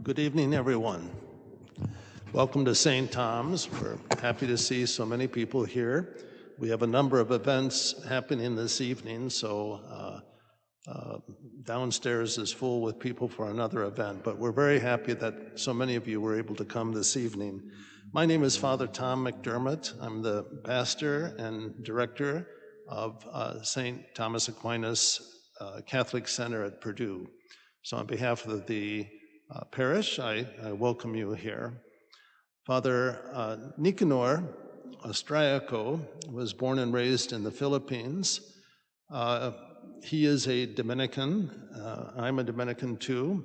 Good evening, everyone. Welcome to St. Thomas. We're happy to see so many people here. We have a number of events happening this evening, so downstairs is full with people for another event, but we're very happy that so many of you were able to come this evening. My name is Father Tom McDermott. I'm the pastor and director of St. Thomas Aquinas Catholic Center at Purdue. So on behalf of the parish, I welcome you here. Father Nicanor Austriaco was born and raised in the Philippines. He is a Dominican. I'm a Dominican too.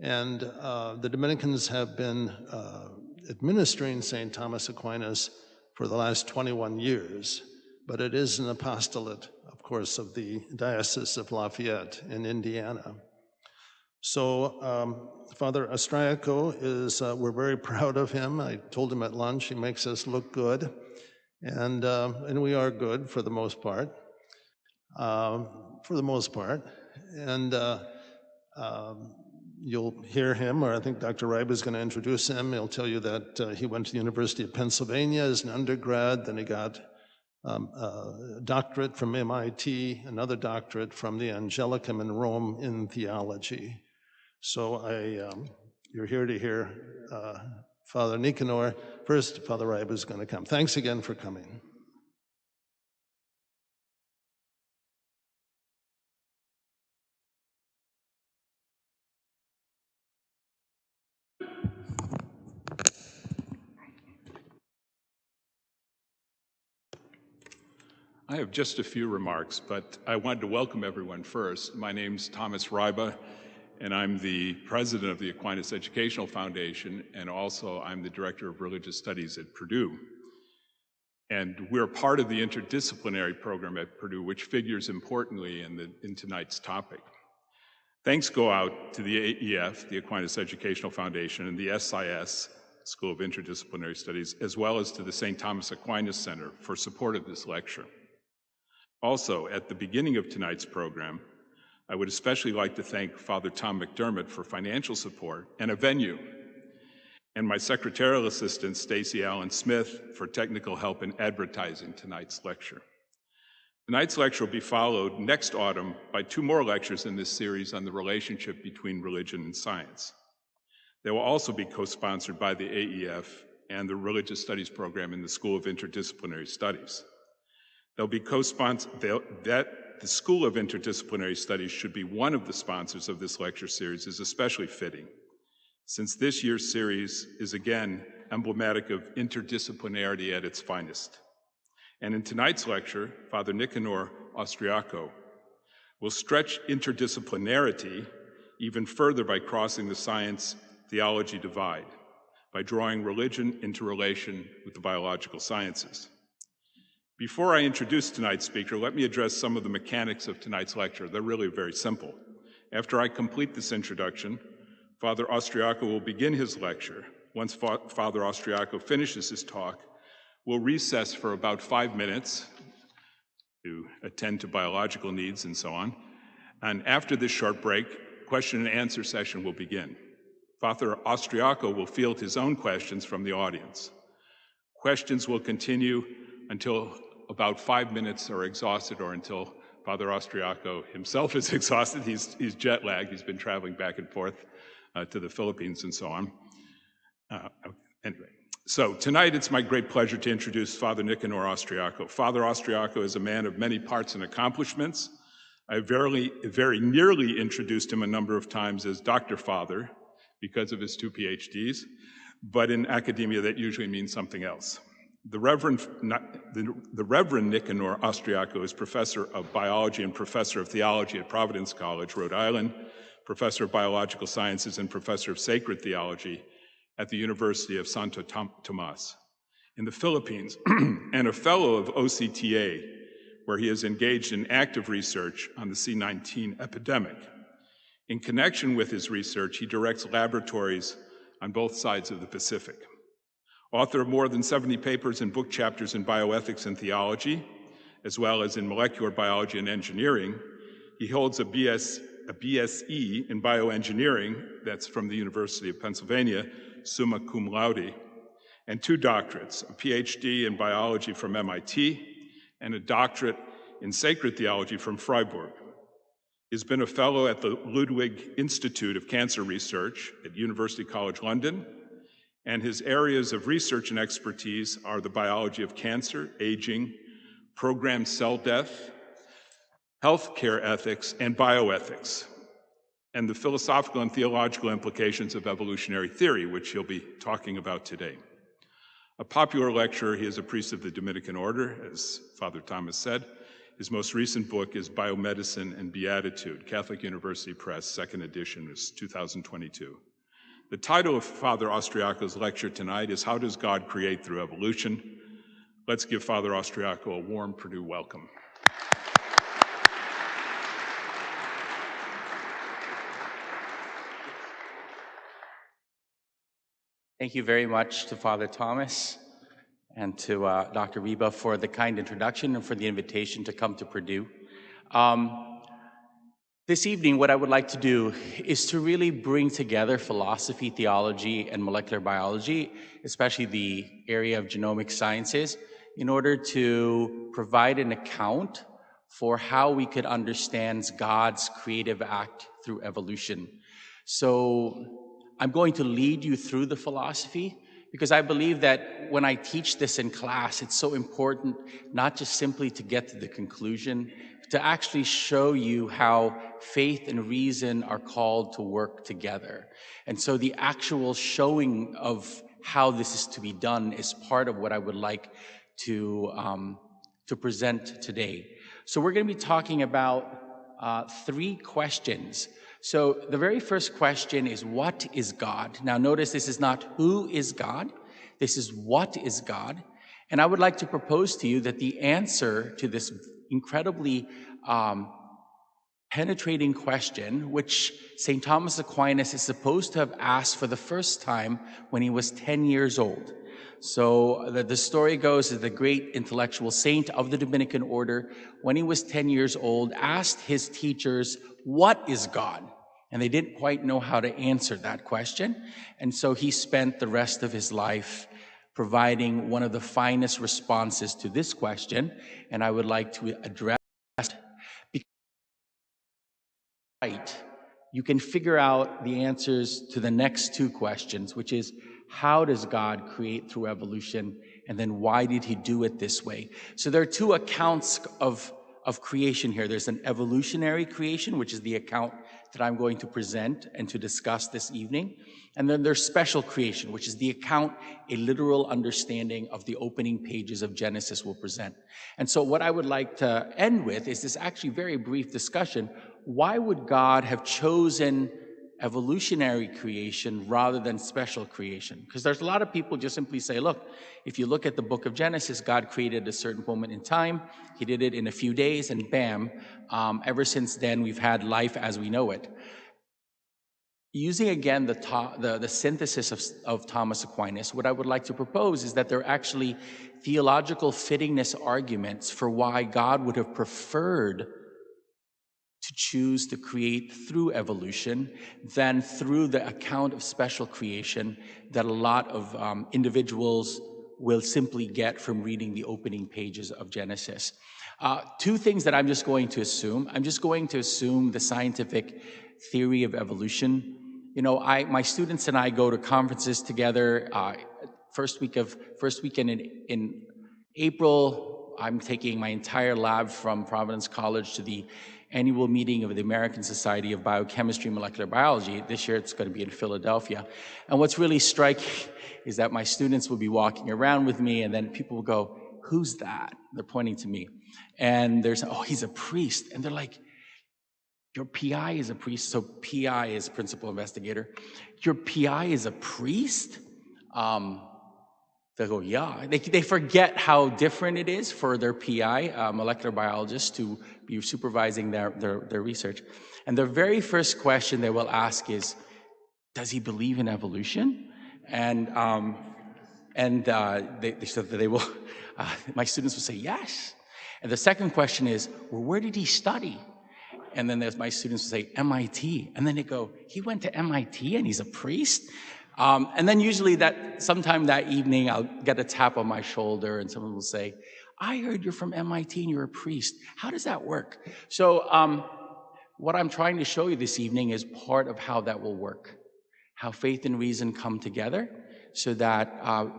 And the Dominicans have been administering St. Thomas Aquinas for the last 21 years, but it is an apostolate, of course, of the Diocese of Lafayette in Indiana. So Father Austriaco is, we're very proud of him. I told him at lunch, he makes us look good, and we are good for the most part. And you'll hear him, or I think Dr. Reibe is going to introduce him. He'll tell you that he went to the University of Pennsylvania as an undergrad, then he got a doctorate from MIT, another doctorate from the Angelicum in Rome in theology. So you're here to hear Father Nicanor. First, Father Reibe is going to come. Thanks again for coming. I have just a few remarks, but I wanted to welcome everyone first. My name's Thomas Reibe, and I'm the president of the Aquinas Educational Foundation, and also I'm the director of religious studies at Purdue. And we're part of the interdisciplinary program at Purdue, which figures importantly in tonight's topic. Thanks go out to the AEF, the Aquinas Educational Foundation, and the SIS, School of Interdisciplinary Studies, as well as to the St. Thomas Aquinas Center for support of this lecture. Also, at the beginning of tonight's program, I would especially like to thank Father Tom McDermott for financial support and a venue, and my secretarial assistant, Stacy Allen Smith, for technical help in advertising tonight's lecture. Tonight's lecture will be followed next autumn by 2 more lectures in this series on the relationship between religion and science. They will also be co-sponsored by the AEF and the Religious Studies program in the School of Interdisciplinary Studies. They'll be co-sponsored, the School of Interdisciplinary Studies should be one of the sponsors of this lecture series is especially fitting, since this year's series is again emblematic of interdisciplinarity at its finest. And in tonight's lecture, Father Nicanor Austriaco will stretch interdisciplinarity even further by crossing the science-theology divide, by drawing religion into relation with the biological sciences. Before I introduce tonight's speaker, let me address some of the mechanics of tonight's lecture. They're really very simple. After I complete this introduction, Father Austriaco will begin his lecture. Once Father Austriaco finishes his talk, we'll recess for about 5 minutes to attend to biological needs and so on. And after this short break, question and answer session will begin. Father Austriaco will field his own questions from the audience. Questions will continue until about 5 minutes are exhausted, or until Father Austriaco himself is exhausted. He's jet lagged. He's been traveling back and forth to the Philippines and so on. Anyway, so tonight it's my great pleasure to introduce Father Nicanor Austriaco. Father Austriaco is a man of many parts and accomplishments. I very nearly introduced him a number of times as Dr. Father because of his 2 PhDs, but in academia that usually means something else. The Reverend Nicanor Austriaco is professor of biology and professor of theology at Providence College, Rhode Island, professor of biological sciences and professor of sacred theology at the University of Santo Tomas in the Philippines, and a fellow of OCTA, where he is engaged in active research on the C-19 epidemic. In connection with his research, he directs laboratories on both sides of the Pacific. Author of more than 70 papers and book chapters in bioethics and theology, as well as in molecular biology and engineering, he holds a BS a BSE in bioengineering, that's from the University of Pennsylvania, summa cum laude, and 2 doctorates, a PhD in biology from MIT and a doctorate in sacred theology from Freiburg. He's been a fellow at the Ludwig Institute of Cancer Research at University College London, and his areas of research and expertise are the biology of cancer, aging, programmed cell death, healthcare ethics, and bioethics, and the philosophical and theological implications of evolutionary theory, which he'll be talking about today. A popular lecturer, he is a priest of the Dominican Order, as Father Thomas said. His most recent book is Biomedicine and Beatitude, Catholic University Press, 2nd edition, is 2022. The title of Father Austriaco's lecture tonight is How Does God Create Through Evolution? Let's give Father Austriaco a warm Purdue welcome. Thank you very much to Father Thomas and to Dr. Riba for the kind introduction and for the invitation to come to Purdue. This evening, what I would like to do is to really bring together philosophy, theology, and molecular biology, especially the area of genomic sciences, in order to provide an account for how we could understand God's creative act through evolution. So I'm going to lead you through the philosophy, because I believe that when I teach this in class, it's so important not just simply to get to the conclusion, but to actually show you how faith and reason are called to work together. And so the actual showing of how this is to be done is part of what I would like to present today. So we're going to be talking about 3 questions. So the very first question is, what is God? Now notice this is not who is God, this is what is God. And I would like to propose to you that the answer to this incredibly penetrating question, which St. Thomas Aquinas is supposed to have asked for the first time when he was 10 years old. So the story goes that the great intellectual saint of the Dominican Order, when he was 10 years old, asked his teachers, what is God? And they didn't quite know how to answer that question. And so he spent the rest of his life providing one of the finest responses to this question. And I would like to address it. Right, you can figure out the answers to the next 2 questions, which is, how does God create through evolution? And then why did he do it this way? So there are 2 accounts of creation here. There's an evolutionary creation, which is the account that I'm going to present and to discuss this evening. And then there's special creation, which is the account a literal understanding of the opening pages of Genesis will present. And so what I would like to end with is this actually very brief discussion. Why would God have chosen evolutionary creation rather than special creation? Because there's a lot of people just simply say, look, if you look at the book of Genesis, God created a certain moment in time. He did it in a few days, and bam, ever since then, we've had life as we know it. Using again the synthesis of Thomas Aquinas, what I would like to propose is that there are actually theological fittiness arguments for why God would have preferred to choose to create through evolution than through the account of special creation that a lot of individuals will simply get from reading the opening pages of Genesis. 2 things that I'm just going to assume. I'm just going to assume the scientific theory of evolution. You know, my students and I go to conferences together. First weekend in April, I'm taking my entire lab from Providence College to the annual meeting of the American Society of Biochemistry and Molecular Biology. This year it's going to be in Philadelphia. And what's really striking is that my students will be walking around with me, and then people will go, who's that? They're pointing to me. And there's, oh, he's a priest. And they're like, your PI is a priest. So PI is principal investigator. Your PI is a priest? They go, yeah. They forget how different it is for their PI, molecular biologist, to be supervising their research. And the very first question they will ask is, does he believe in evolution? And they will, my students will say yes. And the second question is, well, where did he study? And then there's my students who say, MIT. And then they go, he went to MIT and he's a priest? And then usually sometime that evening, I'll get a tap on my shoulder and someone will say, I heard you're from MIT and you're a priest. How does that work? So what I'm trying to show you this evening is part of how that will work, how faith and reason come together so that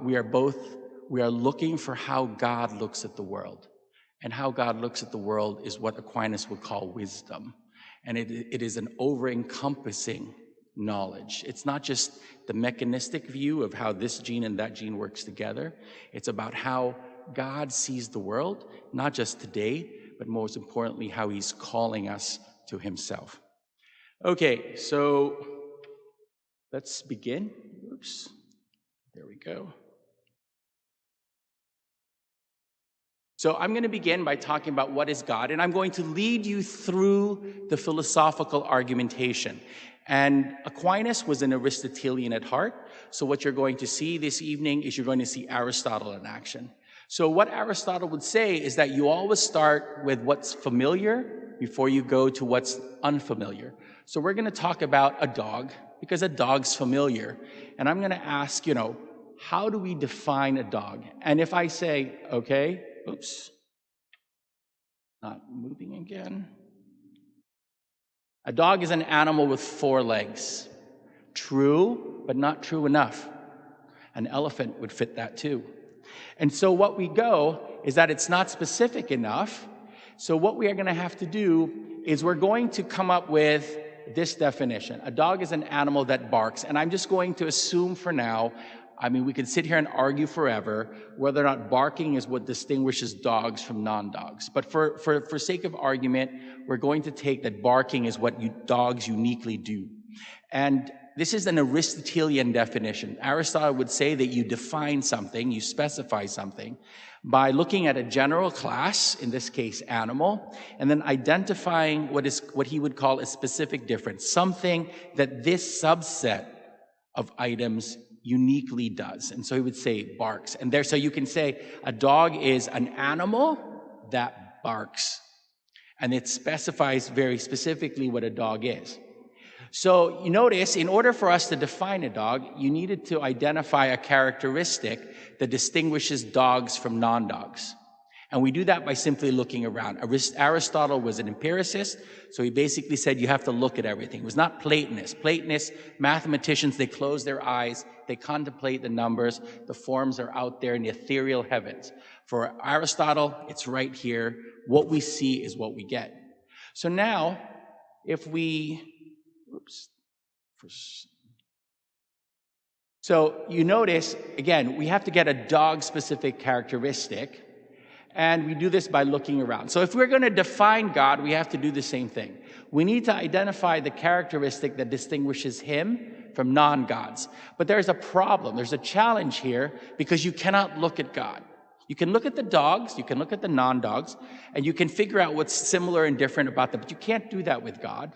we are looking for how God looks at the world. And how God looks at the world is what Aquinas would call wisdom. And it is an over-encompassing knowledge. It's not just the mechanistic view of how this gene and that gene works together. It's about how God sees the world, not just today, but most importantly, how he's calling us to himself. Okay, so let's begin. Oops, there we go. So I'm going to begin by talking about what is God, and I'm going to lead you through the philosophical argumentation. And Aquinas was an Aristotelian at heart, so what you're going to see this evening is you're going to see Aristotle in action. So what Aristotle would say is that you always start with what's familiar before you go to what's unfamiliar. So we're going to talk about a dog, because a dog's familiar. And I'm going to ask, how do we define a dog? And if I say, okay, oops, not moving again. A dog is an animal with 4 legs. True, but not true enough. An elephant would fit that too. And so what we go is that it's not specific enough. So what we are going to have to do is we're going to come up with this definition. A dog is an animal that barks. And I'm just going to assume for now, we could sit here and argue forever whether or not barking is what distinguishes dogs from non-dogs. But for sake of argument, we're going to take that barking is what dogs uniquely do. And this is an Aristotelian definition. Aristotle would say that you define something, you specify something, by looking at a general class, in this case animal, and then identifying what he would call a specific difference, something that this subset of items uniquely does. And so he would say barks. And so you can say a dog is an animal that barks. And it specifies very specifically what a dog is. So you notice, in order for us to define a dog, you needed to identify a characteristic that distinguishes dogs from non-dogs. And we do that by simply looking around. Aristotle was an empiricist, so he basically said you have to look at everything. It was not Platonist. Platonists, mathematicians, they close their eyes, they contemplate the numbers, the forms are out there in the ethereal heavens. For Aristotle, it's right here. What we see is what we get. So now, so you notice, again, we have to get a dog-specific characteristic, and we do this by looking around. So if we're going to define God, we have to do the same thing. We need to identify the characteristic that distinguishes him from non-gods. But there's a problem, there's a challenge here, because you cannot look at God. You can look at the dogs, you can look at the non-dogs, and you can figure out what's similar and different about them, but you can't do that with God.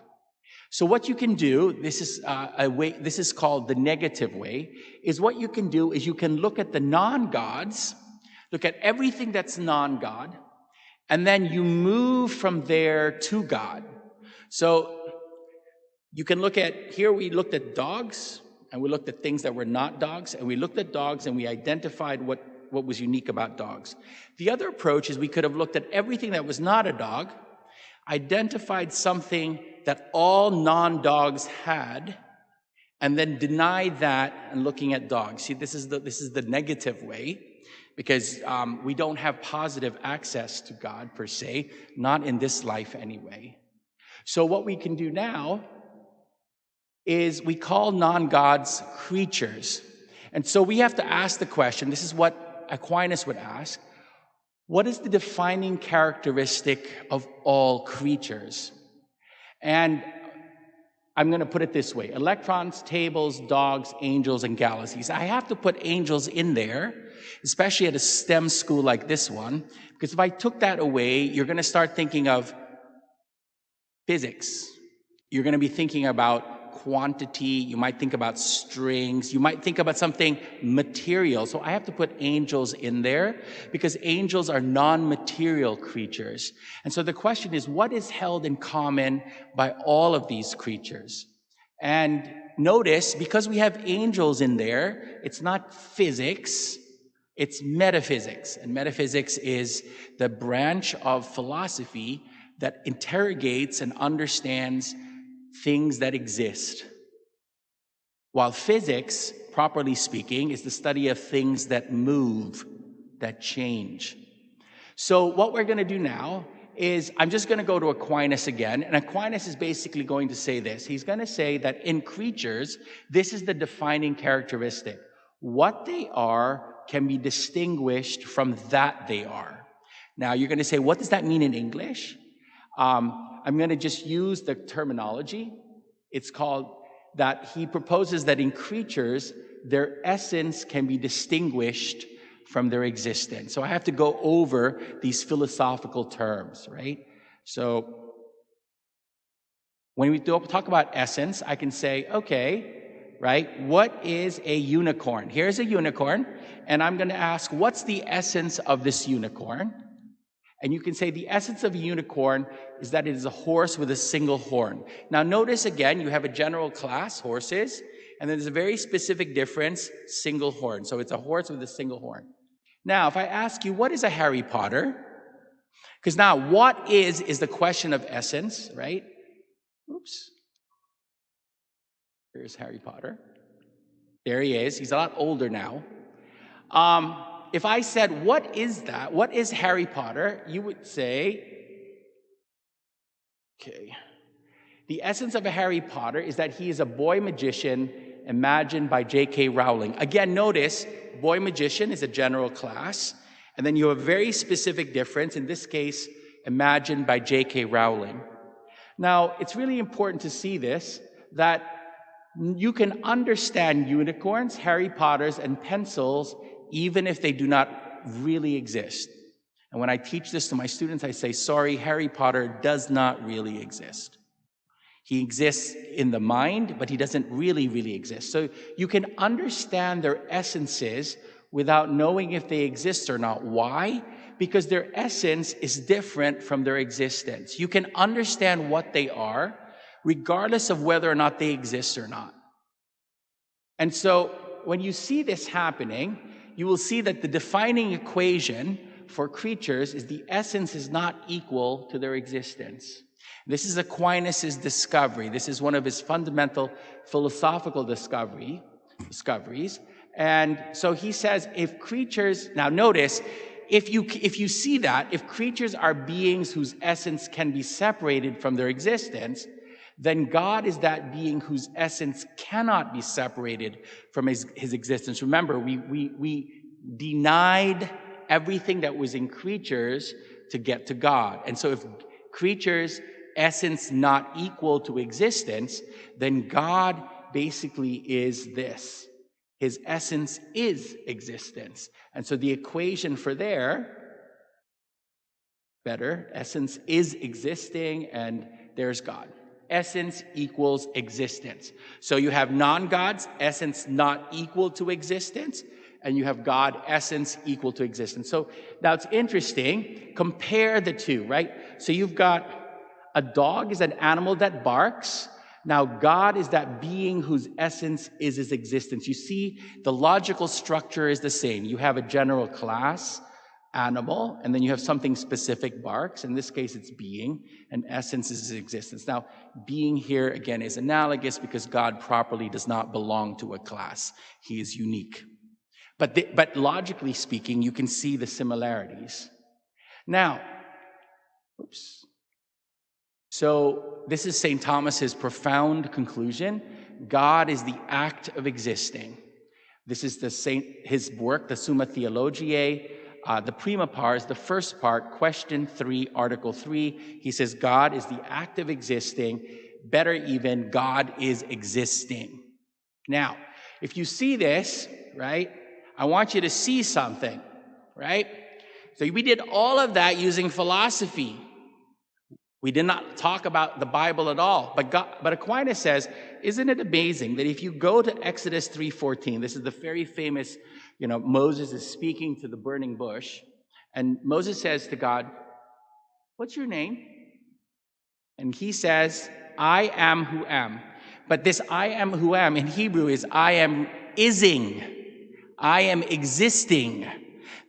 So what you can do, this is called the negative way, is what you can do is you can look at the non-gods, look at everything that's non-God, and then you move from there to God. So you can look at, here we looked at dogs, and we looked at things that were not dogs, and we looked at dogs and we identified what was unique about dogs. The other approach is we could have looked at everything that was not a dog, identified something that all non-dogs had, and then denied that and looking at dogs. See, this is the negative way, because we don't have positive access to God per se, not in this life anyway. So what we can do now is we call non-gods creatures. And so we have to ask the question, this is what Aquinas would ask, what is the defining characteristic of all creatures? And I'm going to put it this way. Electrons, tables, dogs, angels, and galaxies. I have to put angels in there, especially at a STEM school like this one, because if I took that away, you're going to start thinking of physics. You're going to be thinking about quantity, you might think about strings, you might think about something material. So I have to put angels in there because angels are non-material creatures. And so the question is, what is held in common by all of these creatures? And notice, because we have angels in there, it's not physics, it's metaphysics. And metaphysics is the branch of philosophy that interrogates and understands things that exist. While physics, properly speaking, is the study of things that move, that change. So what we're going to do now is I'm just going to go to Aquinas again. And Aquinas is basically going to say this. He's going to say that in creatures, this is the defining characteristic. What they are can be distinguished from that they are. Now, you're going to say, what does that mean in English? I'm going to just use the terminology. It's called that he proposes that in creatures, their essence can be distinguished from their existence. So I have to go over these philosophical terms, right? So when we talk about essence, I can say, okay, right, what is a unicorn? Here's a unicorn, and I'm going to ask, what's the essence of this unicorn? And you can say the essence of a unicorn is that it is a horse with a single horn. Now notice again, you have a general class, horses, and then there's a very specific difference, single horn. So it's a horse with a single horn. Now, if I ask you, what is a Harry Potter? Because now, what is the question of essence, right? Oops. Here's Harry Potter. There he is. He's a lot older now. If I said, what is that? What is Harry Potter? You would say, okay. The essence of a Harry Potter is that he is a boy magician imagined by J.K. Rowling. Again, notice, boy magician is a general class. And then you have a very specific difference, in this case, imagined by J.K. Rowling. Now, it's really important to see this, that you can understand unicorns, Harry Potters, and pencils even if they do not really exist. And when I teach this to my students, I say, sorry, Harry Potter does not really exist. He exists in the mind, but he doesn't really exist. So you can understand their essences without knowing if they exist or not. Why? Because their essence is different from their existence. You can understand what they are, regardless of whether or not they exist or not. And so when you see this happening, you will see that the defining equation for creatures is the essence is not equal to their existence. This is Aquinas' discovery. This is one of his fundamental philosophical discoveries. And so he says, if creatures, now notice, if you see that, if creatures are beings whose essence can be separated from their existence, then God is that being whose essence cannot be separated from his existence. Remember, we denied everything that was in creatures to get to God. And so if creatures' essence not equal to existence, then God basically is this. His essence is existence. And so the equation for essence is existing, and there's God. Essence equals existence. So you have non-gods, essence not equal to existence, and you have God, essence equal to existence. So now it's interesting, compare the two, right? So you've got a dog is an animal that barks. Now God is that being whose essence is his existence. You see, the logical structure is the same. You have a general class, animal, and then you have something specific, barks. In this case, it's being, and essence is his existence. Now, being here, again, is analogous because God properly does not belong to a class. He is unique. But logically speaking, you can see the similarities. Now, so this is St. Thomas's profound conclusion. God is the act of existing. This is his work, the Summa Theologiae. The prima pars, the first part, question 3, article 3. He says, God is the act of existing. Better even, God is existing. Now, if you see this, right, I want you to see something, right? So we did all of that using philosophy. We did not talk about the Bible at all. But Aquinas says, isn't it amazing that if you go to Exodus 3:14, this is the very famous, Moses is speaking to the burning bush, and Moses says to God, "What's your name?" And he says, "I am who am." But this "I am who am" in Hebrew is "I am ising." I am existing.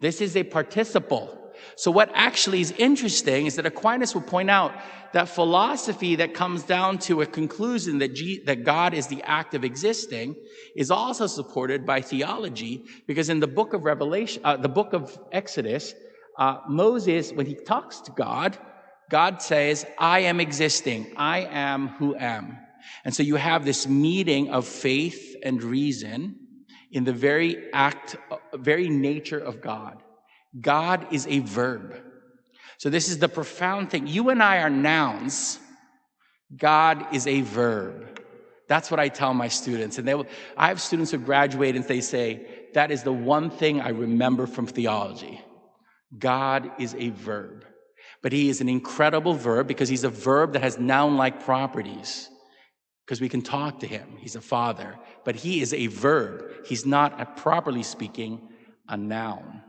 This is a participle. So what actually is interesting is that Aquinas will point out that philosophy that comes down to a conclusion that God is the act of existing is also supported by theology, because in the book of the book of Exodus, Moses, when he talks to God, God says, "I am existing. I am who am." And so you have this meeting of faith and reason in the very nature of God. God is a verb. So this is the profound thing. You and I are nouns. God is a verb. That's what I tell my students. And I have students who graduate and they say, that is the one thing I remember from theology. God is a verb. But he is an incredible verb because he's a verb that has noun-like properties. Because we can talk to him. He's a father. But he is a verb. He's not, properly speaking, a noun.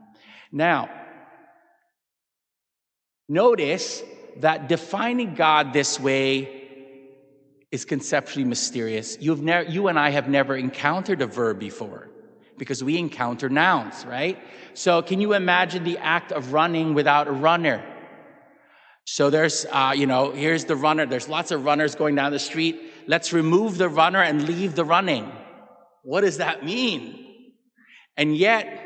Now, notice that defining God this way is conceptually mysterious. You and I have never encountered a verb before because we encounter nouns, right? So can you imagine the act of running without a runner? So there's, here's the runner. There's lots of runners going down the street. Let's remove the runner and leave the running. What does that mean? And yet,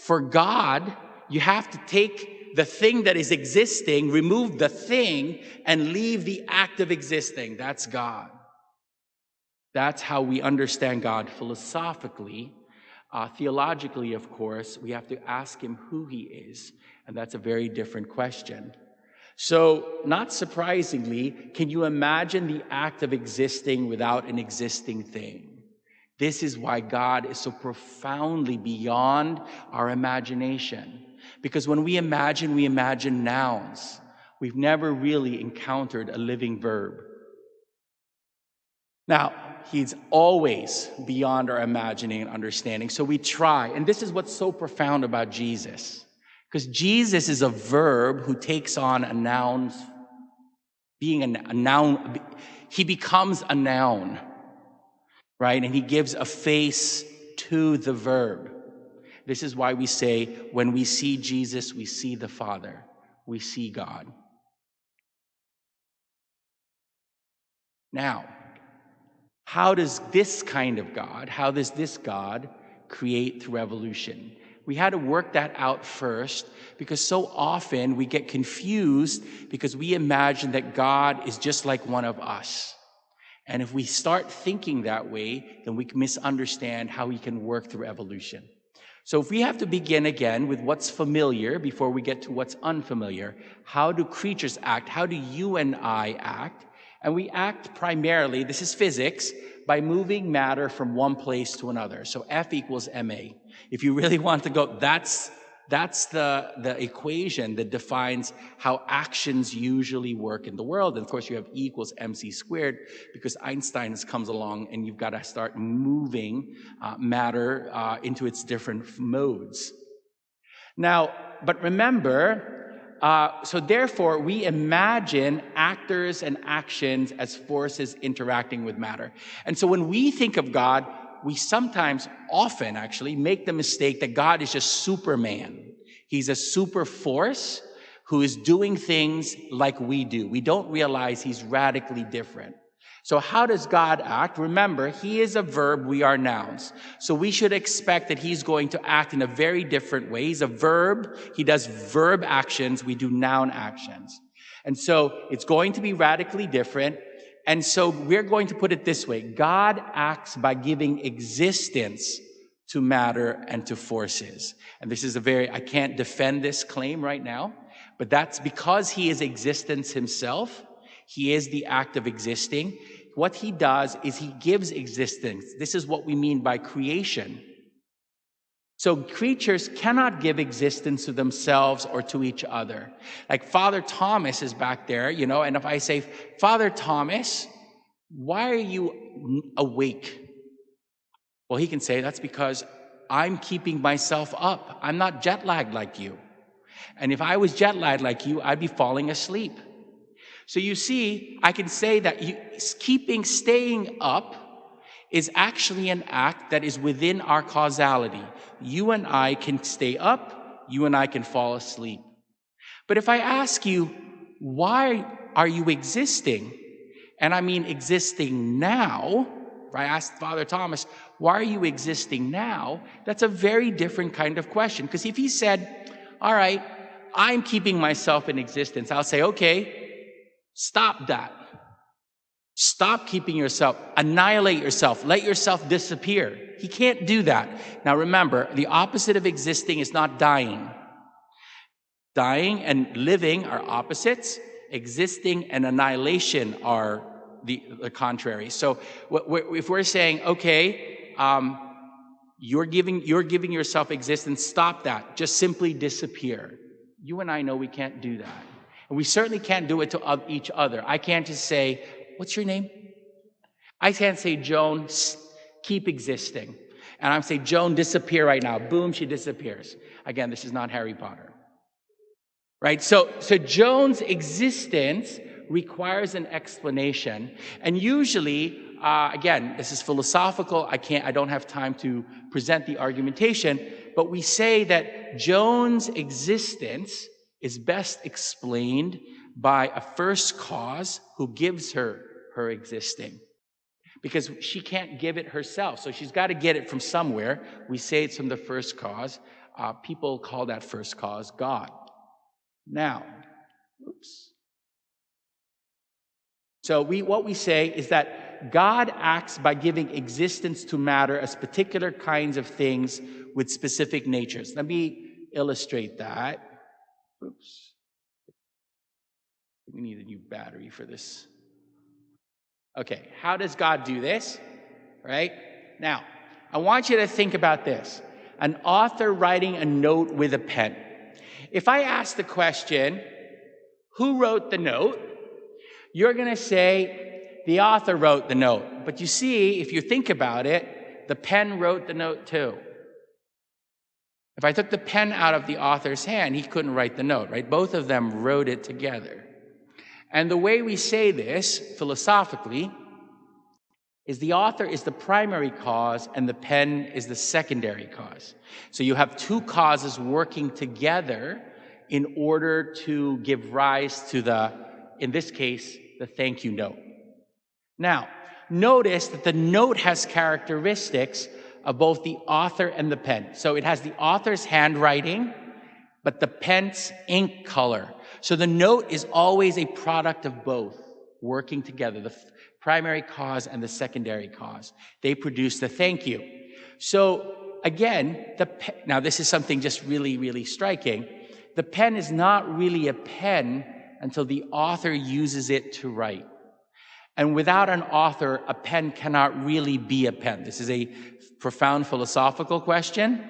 for God, you have to take the thing that is existing, remove the thing, and leave the act of existing. That's God. That's how we understand God philosophically. Theologically, of course, we have to ask him who he is, and that's a very different question. So, not surprisingly, can you imagine the act of existing without an existing thing? This is why God is so profoundly beyond our imagination. Because when we imagine nouns. We've never really encountered a living verb. Now, he's always beyond our imagining and understanding. So we try. And this is what's so profound about Jesus. Because Jesus is a verb who takes on a noun. Being a noun, he becomes a noun, right? And he gives a face to the verb. This is why we say, when we see Jesus, we see the Father. We see God. Now, how does this God create through evolution? We had to work that out first because so often we get confused because we imagine that God is just like one of us. And if we start thinking that way, then we can misunderstand how he can work through evolution. So if we have to begin again with what's familiar before we get to what's unfamiliar, how do creatures act? How do you and I act? And we act primarily, this is physics, by moving matter from one place to another. So F equals ma. If you really want to go, that's the equation that defines how actions usually work in the world. And of course, you have E equals mc squared because Einstein comes along and you've got to start moving matter into its different modes. Now, but remember, so therefore, we imagine actors and actions as forces interacting with matter. And so when we think of God, we often actually, make the mistake that God is just Superman. He's a super force who is doing things like we do. We don't realize he's radically different. So how does God act? Remember, he is a verb, we are nouns. So we should expect that he's going to act in a very different way. He's a verb, he does verb actions, we do noun actions. And so it's going to be radically different. And so we're going to put it this way. God acts by giving existence to matter and to forces. And this is I can't defend this claim right now, but that's because he is existence himself. He is the act of existing. What he does is he gives existence. This is what we mean by creation. So creatures cannot give existence to themselves or to each other. Like Father Thomas is back there, and if I say, Father Thomas, why are you awake? Well, he can say, that's because I'm keeping myself up. I'm not jet lagged like you. And if I was jet lagged like you, I'd be falling asleep. So you see, I can say that staying up is actually an act that is within our causality. You and I can stay up, you and I can fall asleep. But if I ask you, why are you existing? And I mean existing now, if I asked Father Thomas, why are you existing now? That's a very different kind of question. Because if he said, all right, I'm keeping myself in existence, I'll say, okay, stop that. Stop keeping yourself, annihilate yourself, let yourself disappear. He can't do that. Now remember, the opposite of existing is not dying. Dying and living are opposites. Existing and annihilation are the contrary. So if we're saying, okay, you're giving yourself existence, stop that. Just simply disappear. You and I know we can't do that. And we certainly can't do it to each other. I can't just say, what's your name? I can't say, Joan, keep existing. And I'm saying, Joan, disappear right now. Boom, she disappears. Again, this is not Harry Potter. Right? So Joan's existence requires an explanation. And usually, again, this is philosophical. I don't have time to present the argumentation, but we say that Joan's existence is best explained by a first cause who gives her existing. Because she can't give it herself, so she's got to get it from somewhere. We say it's from the first cause. People call that first cause God. Now, so what we say is that God acts by giving existence to matter as particular kinds of things with specific natures. Let me illustrate that. We need a new battery for this. Okay, how does God do this? Right? Now, I want you to think about this. An author writing a note with a pen. If I ask the question, who wrote the note? You're going to say, the author wrote the note. But you see, if you think about it, the pen wrote the note too. If I took the pen out of the author's hand, he couldn't write the note, right? Both of them wrote it together. And the way we say this, philosophically, is the author is the primary cause and the pen is the secondary cause. So you have two causes working together in order to give rise to in this case, the thank you note. Now, notice that the note has characteristics of both the author and the pen. So it has the author's handwriting, but the pen's ink color. So the note is always a product of both working together, the primary cause and the secondary cause. They produce the thank you. So again, now this is something just really, really striking. The pen is not really a pen until the author uses it to write. And without an author, a pen cannot really be a pen. This is a profound philosophical question.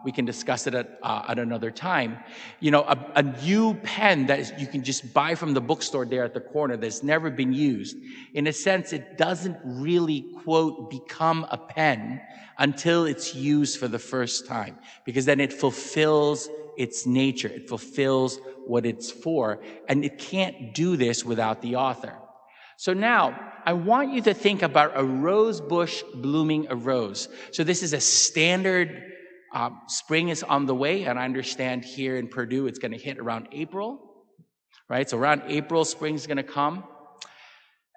We can discuss it at another time. You know, a new pen that you can just buy from the bookstore there at the corner that's never been used, in a sense, it doesn't really, quote, become a pen until it's used for the first time, because then it fulfills its nature. It fulfills what it's for, and it can't do this without the author. So now, I want you to think about a rose bush blooming a rose. So this is a standard, spring is on the way, and I understand here in Purdue it's going to hit around April, right? So around April, spring's going to come,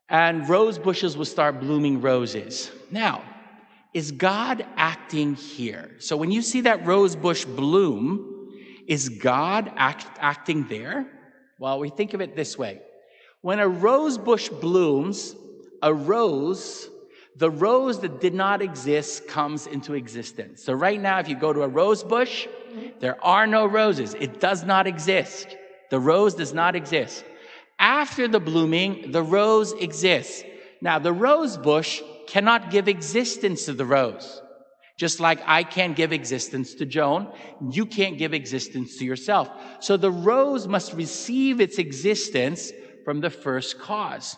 and rose bushes will start blooming roses. Now, is God acting here? So when you see that rose bush bloom, is God acting there? Well, we think of it this way. When a rose bush blooms, the rose that did not exist comes into existence. So right now, if you go to a rose bush, there are no roses. It does not exist. The rose does not exist. After the blooming, the rose exists. Now, the rose bush cannot give existence to the rose. Just like I can't give existence to Joan, you can't give existence to yourself. So the rose must receive its existence from the first cause.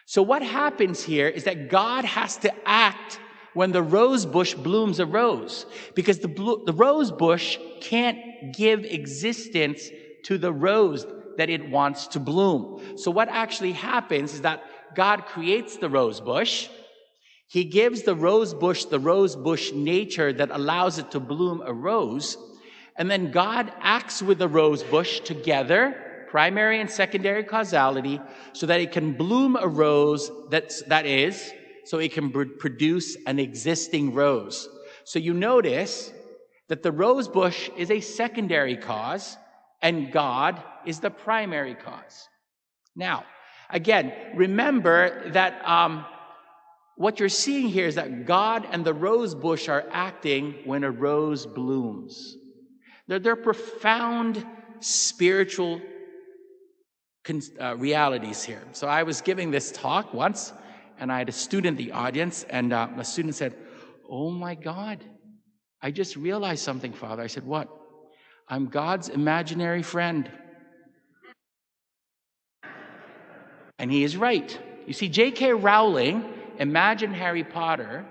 So what happens here is that God has to act when the rose bush blooms a rose, because the rose bush can't give existence to the rose that it wants to bloom. So what actually happens is that God creates the rose bush. He gives the rose bush nature that allows it to bloom a rose. And then God acts with the rose bush together, primary and secondary causality, so that it can bloom a rose so it can produce an existing rose. So you notice that the rose bush is a secondary cause and God is the primary cause. Now, again, remember that what you're seeing here is that God and the rose bush are acting when a rose blooms. They're profound spiritual realities here. So I was giving this talk once, and I had a student in the audience, and a student said, "Oh my God, I just realized something, Father." I said, "What?" "I'm God's imaginary friend." And he is right. You see, J.K. Rowling imagined Harry Potter,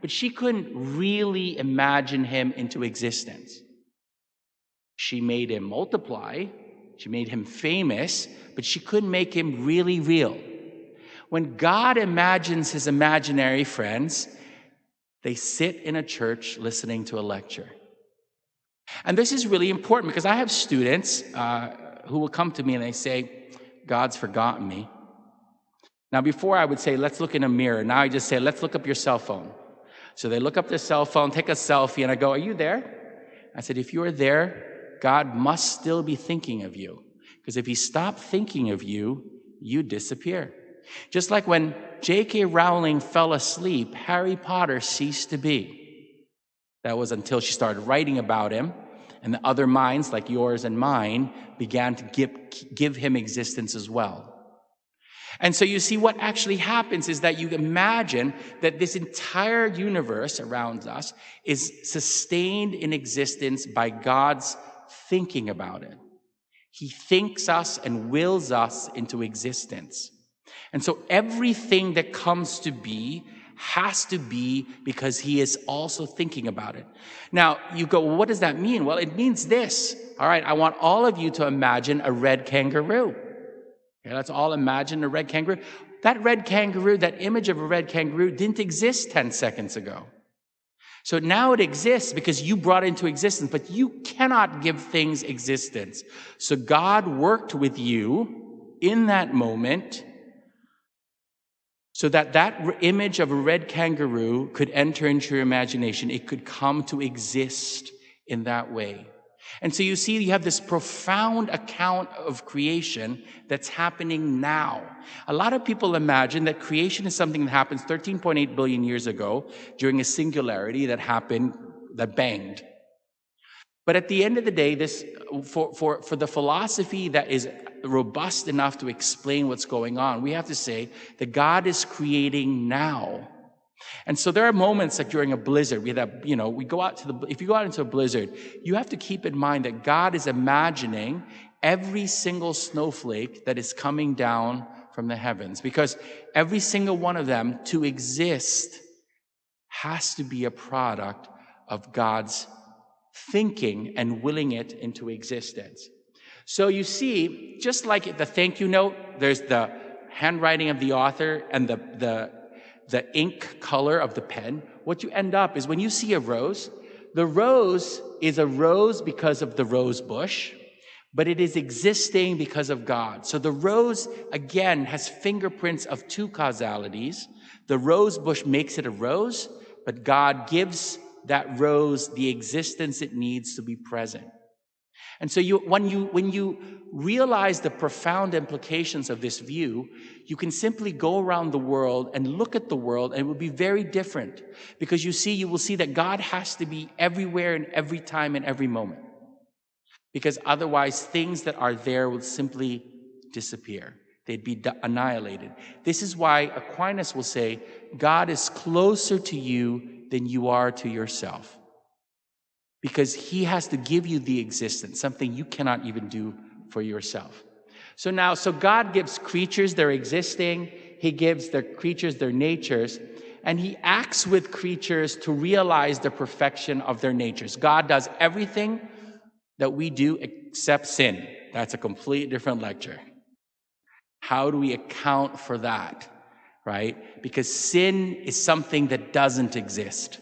but she couldn't really imagine him into existence. She made him multiply, she made him famous, but she couldn't make him really real. When God imagines his imaginary friends, they sit in a church listening to a lecture. And this is really important because I have students who will come to me and they say, "God's forgotten me." Now, before I would say, "Let's look in a mirror." Now I just say, "Let's look up your cell phone." So they look up their cell phone, take a selfie, and I go, "Are you there?" I said, "If you are there, God must still be thinking of you. Because if he stopped thinking of you, you disappear." Just like when J.K. Rowling fell asleep, Harry Potter ceased to be. That was until she started writing about him, and the other minds, like yours and mine, began to give him existence as well. And so you see, what actually happens is that you imagine that this entire universe around us is sustained in existence by God's thinking about it. He thinks us and wills us into existence. And so everything that comes to be has to be because he is also thinking about it. Now, you go, "Well, what does that mean?" Well, it means this. All right, I want all of you to imagine a red kangaroo. Okay, let's all imagine a red kangaroo. That red kangaroo, that image of a red kangaroo didn't exist 10 seconds ago. So now it exists because you brought it into existence, but you cannot give things existence. So God worked with you in that moment so that that image of a red kangaroo could enter into your imagination. It could come to exist in that way. And so you see, you have this profound account of creation that's happening now. A lot of people imagine that creation is something that happens 13.8 billion years ago during a singularity that banged. But at the end of the day, this for the philosophy that is robust enough to explain what's going on, we have to say that God is creating now. And so there are moments like during a blizzard, if you go out into a blizzard, you have to keep in mind that God is imagining every single snowflake that is coming down from the heavens, because every single one of them to exist has to be a product of God's thinking and willing it into existence. So you see, just like the thank you note, there's the handwriting of the author and the ink color of the pen. What you end up is when you see a rose, the rose is a rose because of the rose bush, but it is existing because of God. So the rose, again, has fingerprints of two causalities. The rose bush makes it a rose, but God gives that rose the existence it needs to be present. And so when you realize the profound implications of this view, you can simply go around the world and look at the world, and it will be very different. Because you will see that God has to be everywhere and every time and every moment. Because otherwise, things that are there will simply disappear. They'd be annihilated. This is why Aquinas will say, God is closer to you than you are to yourself. Because he has to give you the existence, something you cannot even do for yourself. So God gives creatures their existing, he gives the creatures their natures, and he acts with creatures to realize the perfection of their natures. God does everything that we do except sin. That's a completely different lecture. How do we account for that, right? Because sin is something that doesn't exist.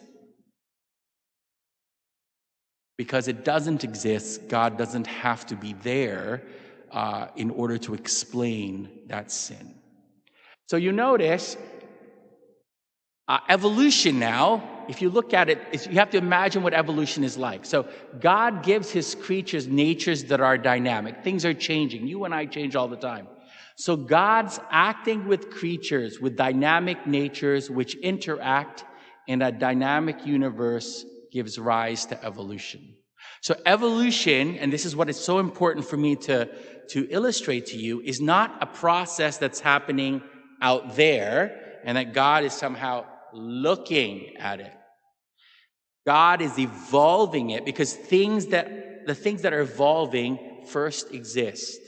Because it doesn't exist, God doesn't have to be there in order to explain that sin. So you notice evolution now, if you look at it, you have to imagine what evolution is like. So God gives his creatures natures that are dynamic. Things are changing. You and I change all the time. So God's acting with creatures with dynamic natures which interact in a dynamic universe gives rise to evolution. So evolution, and this is what is so important for me to illustrate to you, is not a process that's happening out there and that God is somehow looking at it. God is evolving it because the things that are evolving first exist.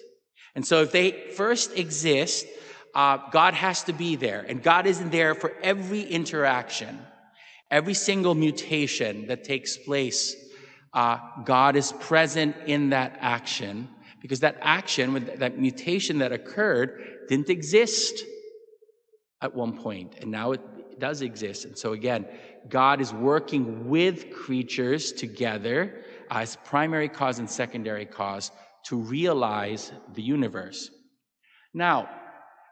And so if they first exist, God has to be there. And God isn't there for every interaction, every single mutation that takes place. God is present in that action because that action, that mutation that occurred, didn't exist at one point, and now it does exist. And so again, God is working with creatures together as primary cause and secondary cause to realize the universe. Now,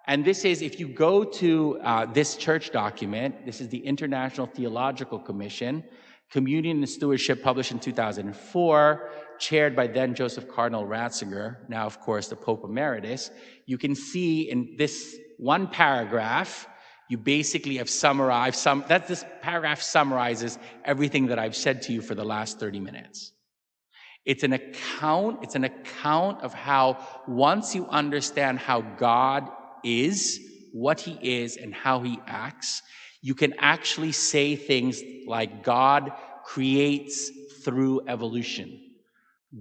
and this is, if you go to this church document, this is the International Theological Commission, Communion and Stewardship, published in 2004, chaired by then Joseph Cardinal Ratzinger, now, of course, the Pope Emeritus. You can see in this one paragraph, you basically have summarized, this paragraph summarizes everything that I've said to you for the last 30 minutes. It's an account of how, once you understand how God is, what he is, and how he acts, you can actually say things like God creates through evolution.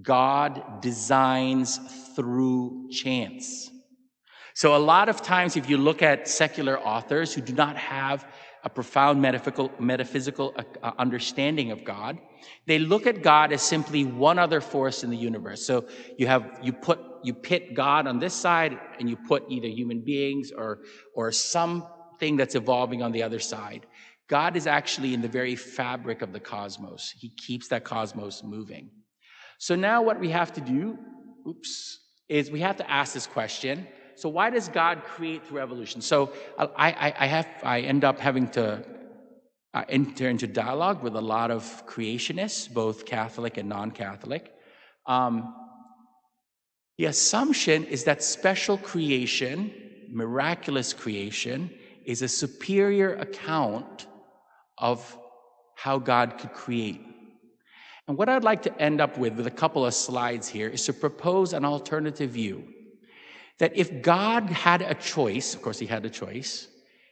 God designs through chance. So a lot of times, if you look at secular authors who do not have a profound metaphysical understanding of God, they look at God as simply one other force in the universe. So you pit God on this side, and you put either human beings or something that's evolving on the other side. God is actually in the very fabric of the cosmos. He keeps that cosmos moving. So now what we have to do, is we have to ask this question. So why does God create through evolution? So I end up having to enter into dialogue with a lot of creationists, both Catholic and non-Catholic. The assumption is that special creation, miraculous creation, is a superior account of how God could create. And what I'd like to end up with a couple of slides here, is to propose an alternative view. That if God had a choice, of course he had a choice,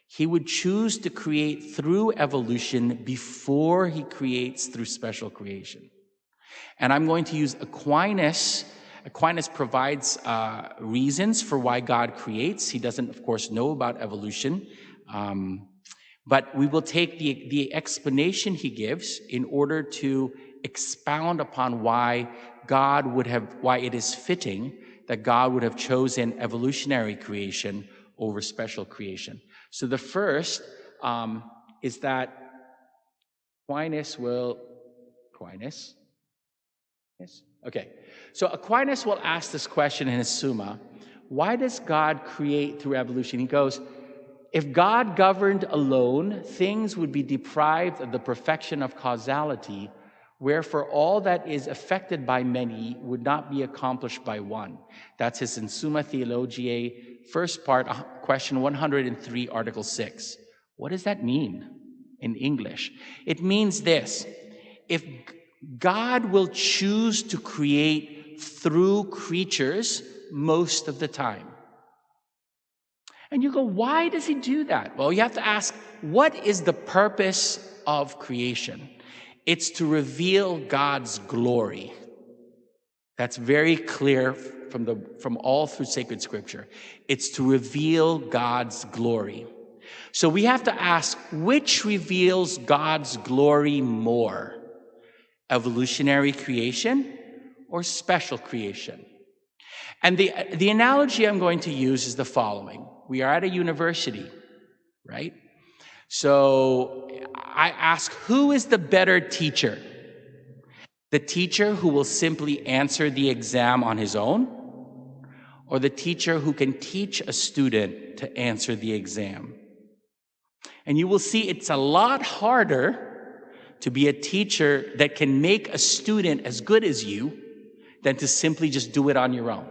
he would choose to create through evolution before he creates through special creation. And I'm going to use Aquinas. Aquinas provides reasons for why God creates. He doesn't, of course, know about evolution. But we will take the explanation he gives in order to expound upon why it is fitting that God would have chosen evolutionary creation over special creation. So the first is that Aquinas, yes? Okay. So Aquinas will ask this question in his Summa: why does God create through evolution? He goes, if God governed alone, things would be deprived of the perfection of causality, wherefore all that is affected by many would not be accomplished by one. That's his in Summa Theologiae, first part, question 103, article 6. What does that mean in English? It means this: if God will choose to create through creatures most of the time, And you go, why does he do that? Well, you have to ask, what is the purpose of creation? It's to reveal God's glory. That's very clear from all through sacred scripture. It's to reveal God's glory. So we have to ask, which reveals God's glory more? Evolutionary creation or special creation? And the analogy I'm going to use is the following. We are at a university, right? So I ask, who is the better teacher? The teacher who will simply answer the exam on his own, or the teacher who can teach a student to answer the exam? And you will see it's a lot harder to be a teacher that can make a student as good as you than to simply just do it on your own.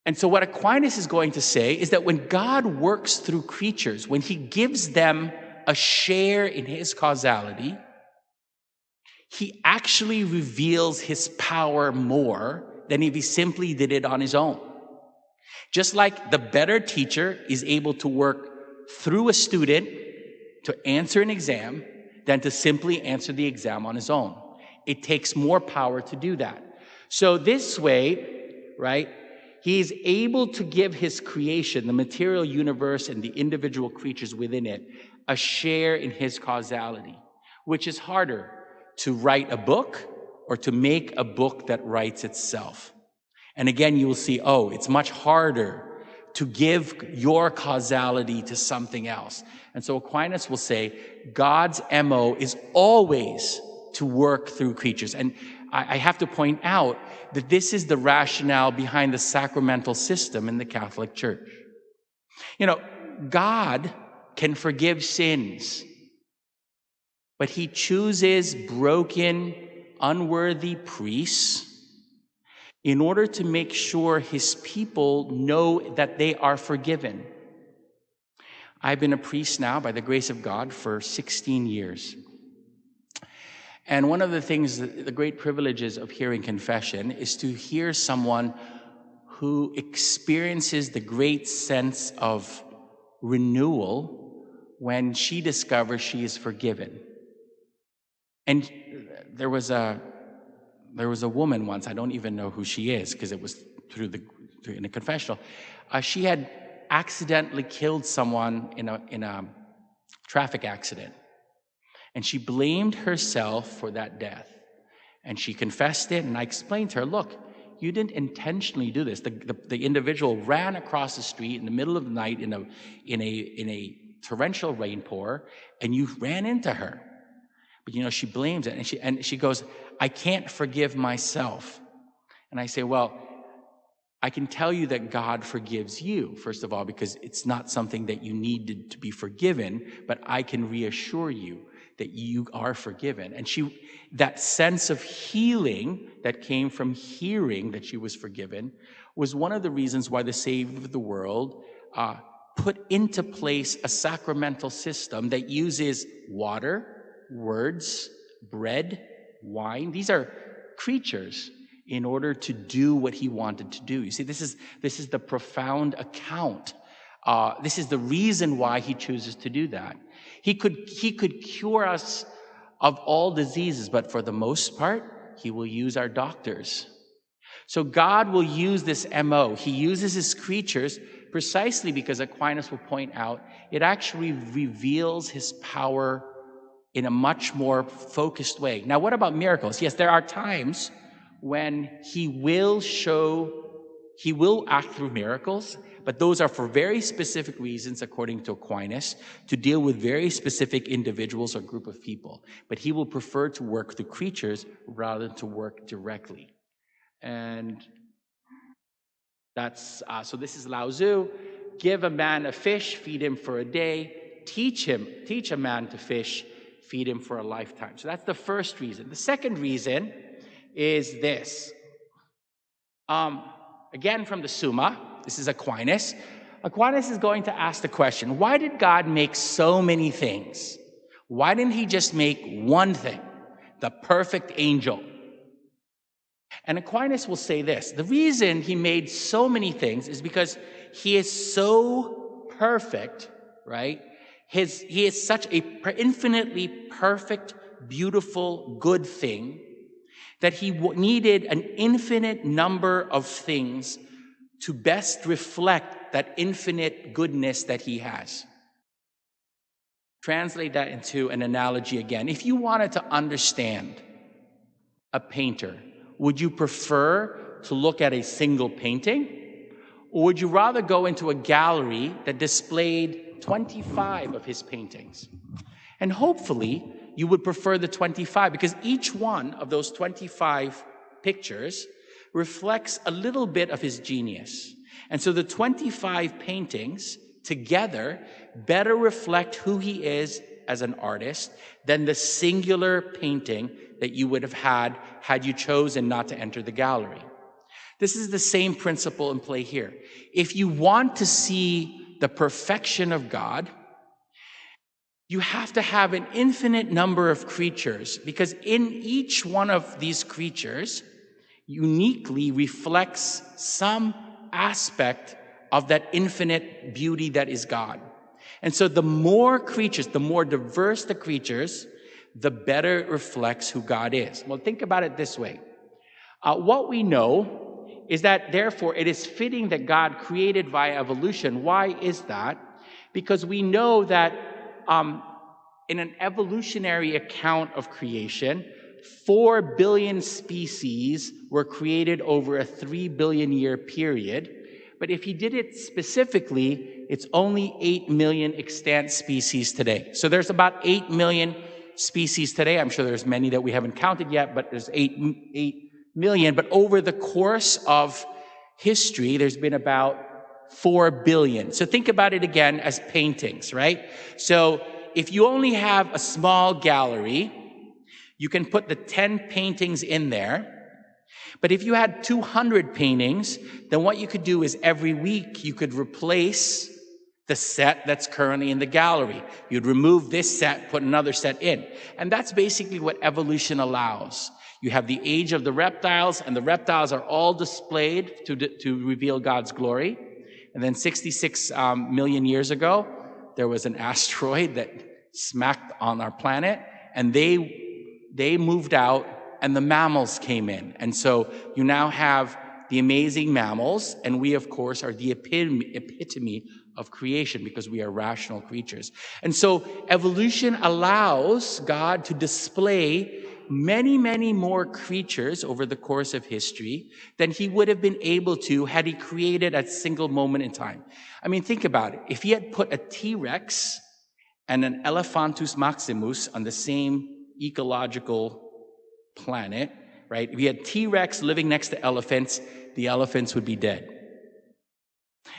And so what Aquinas is going to say is that when God works through creatures, when he gives them a share in his causality, he actually reveals his power more than if he simply did it on his own. Just like the better teacher is able to work through a student to answer an exam than to simply answer the exam on his own. It takes more power to do that. So this way, right, he is able to give his creation, the material universe and the individual creatures within it, a share in his causality, which is harder to write a book or to make a book that writes itself. And again, you will see, it's much harder to give your causality to something else. And so Aquinas will say, God's MO is always to work through creatures. And I have to point out that this is the rationale behind the sacramental system in the Catholic Church. You know, God can forgive sins, but he chooses broken, unworthy priests in order to make sure his people know that they are forgiven. I've been a priest now, by the grace of God, for 16 years. And one of the things, the great privileges of hearing confession is to hear someone who experiences the great sense of renewal when she discovers she is forgiven. And there was a woman once, I don't even know who she is because it was in a confessional. She had accidentally killed someone in a traffic accident. And she blamed herself for that death. And she confessed it, and I explained to her, look, you didn't intentionally do this. The individual ran across the street in the middle of the night in a torrential rainpour, and you ran into her. But she blames it, and she goes, I can't forgive myself. And I say, well, I can tell you that God forgives you, first of all, because it's not something that you needed to be forgiven, but I can reassure you that you are forgiven. And that sense of healing that came from hearing that she was forgiven was one of the reasons why the Savior of the world put into place a sacramental system that uses water, words, bread, wine. These are creatures in order to do what he wanted to do. You see, this is the profound account. This is the reason why he chooses to do that. He could cure us of all diseases, but for the most part, he will use our doctors. So God will use this MO. He uses his creatures precisely because Aquinas will point out it actually reveals his power in a much more focused way. Now, what about miracles? Yes, there are times when he will act through miracles, but those are for very specific reasons, according to Aquinas, to deal with very specific individuals or group of people. But he will prefer to work through creatures rather than to work directly. And so this is Lao Tzu. Give a man a fish, feed him for a day. Teach a man to fish, feed him for a lifetime. So that's the first reason. The second reason is this. Again, from the Summa, this is Aquinas. Aquinas is going to ask the question, why did God make so many things? Why didn't he just make one thing, the perfect angel? And Aquinas will say this: the reason he made so many things is because he is so perfect, right? He is such a infinitely perfect, beautiful, good thing that he needed an infinite number of things to best reflect that infinite goodness that he has. Translate that into an analogy again. If you wanted to understand a painter, would you prefer to look at a single painting? Or would you rather go into a gallery that displayed 25 of his paintings? And hopefully, you would prefer the 25, because each one of those 25 pictures reflects a little bit of his genius. And so the 25 paintings together better reflect who he is as an artist than the singular painting that you would have had you chosen not to enter the gallery. This is the same principle in play here. If you want to see the perfection of God, you have to have an infinite number of creatures, because in each one of these creatures uniquely reflects some aspect of that infinite beauty that is God. And so the more creatures, the more diverse the creatures, the better it reflects who God is. Well, think about it this way. What we know is that, therefore, it is fitting that God created via evolution. Why is that? Because we know that in an evolutionary account of creation, 4 billion species were created over a 3 billion year period. But if he did it specifically, it's only 8 million extant species today. So there's about 8 million species today. I'm sure there's many that we haven't counted yet, but there's 8 million. But over the course of history, there's been about 4 billion. So think about it again as paintings, right? So if you only have a small gallery, you can put the 10 paintings in there. But if you had 200 paintings, then what you could do is every week you could replace the set that's currently in the gallery. You'd remove this set, put another set in. And that's basically what evolution allows. You have the age of the reptiles, and the reptiles are all displayed to reveal God's glory. And then 66 million years ago, there was an asteroid that smacked on our planet, and they moved out, and the mammals came in. And so you now have the amazing mammals, and we, of course, are the epitome of creation because we are rational creatures. And so evolution allows God to display many, many more creatures over the course of history than he would have been able to had he created at a single moment in time. I mean, think about it. If he had put a T-Rex and an Elephantus maximus on the same ecological planet, right? If you had T-Rex living next to elephants, the elephants would be dead.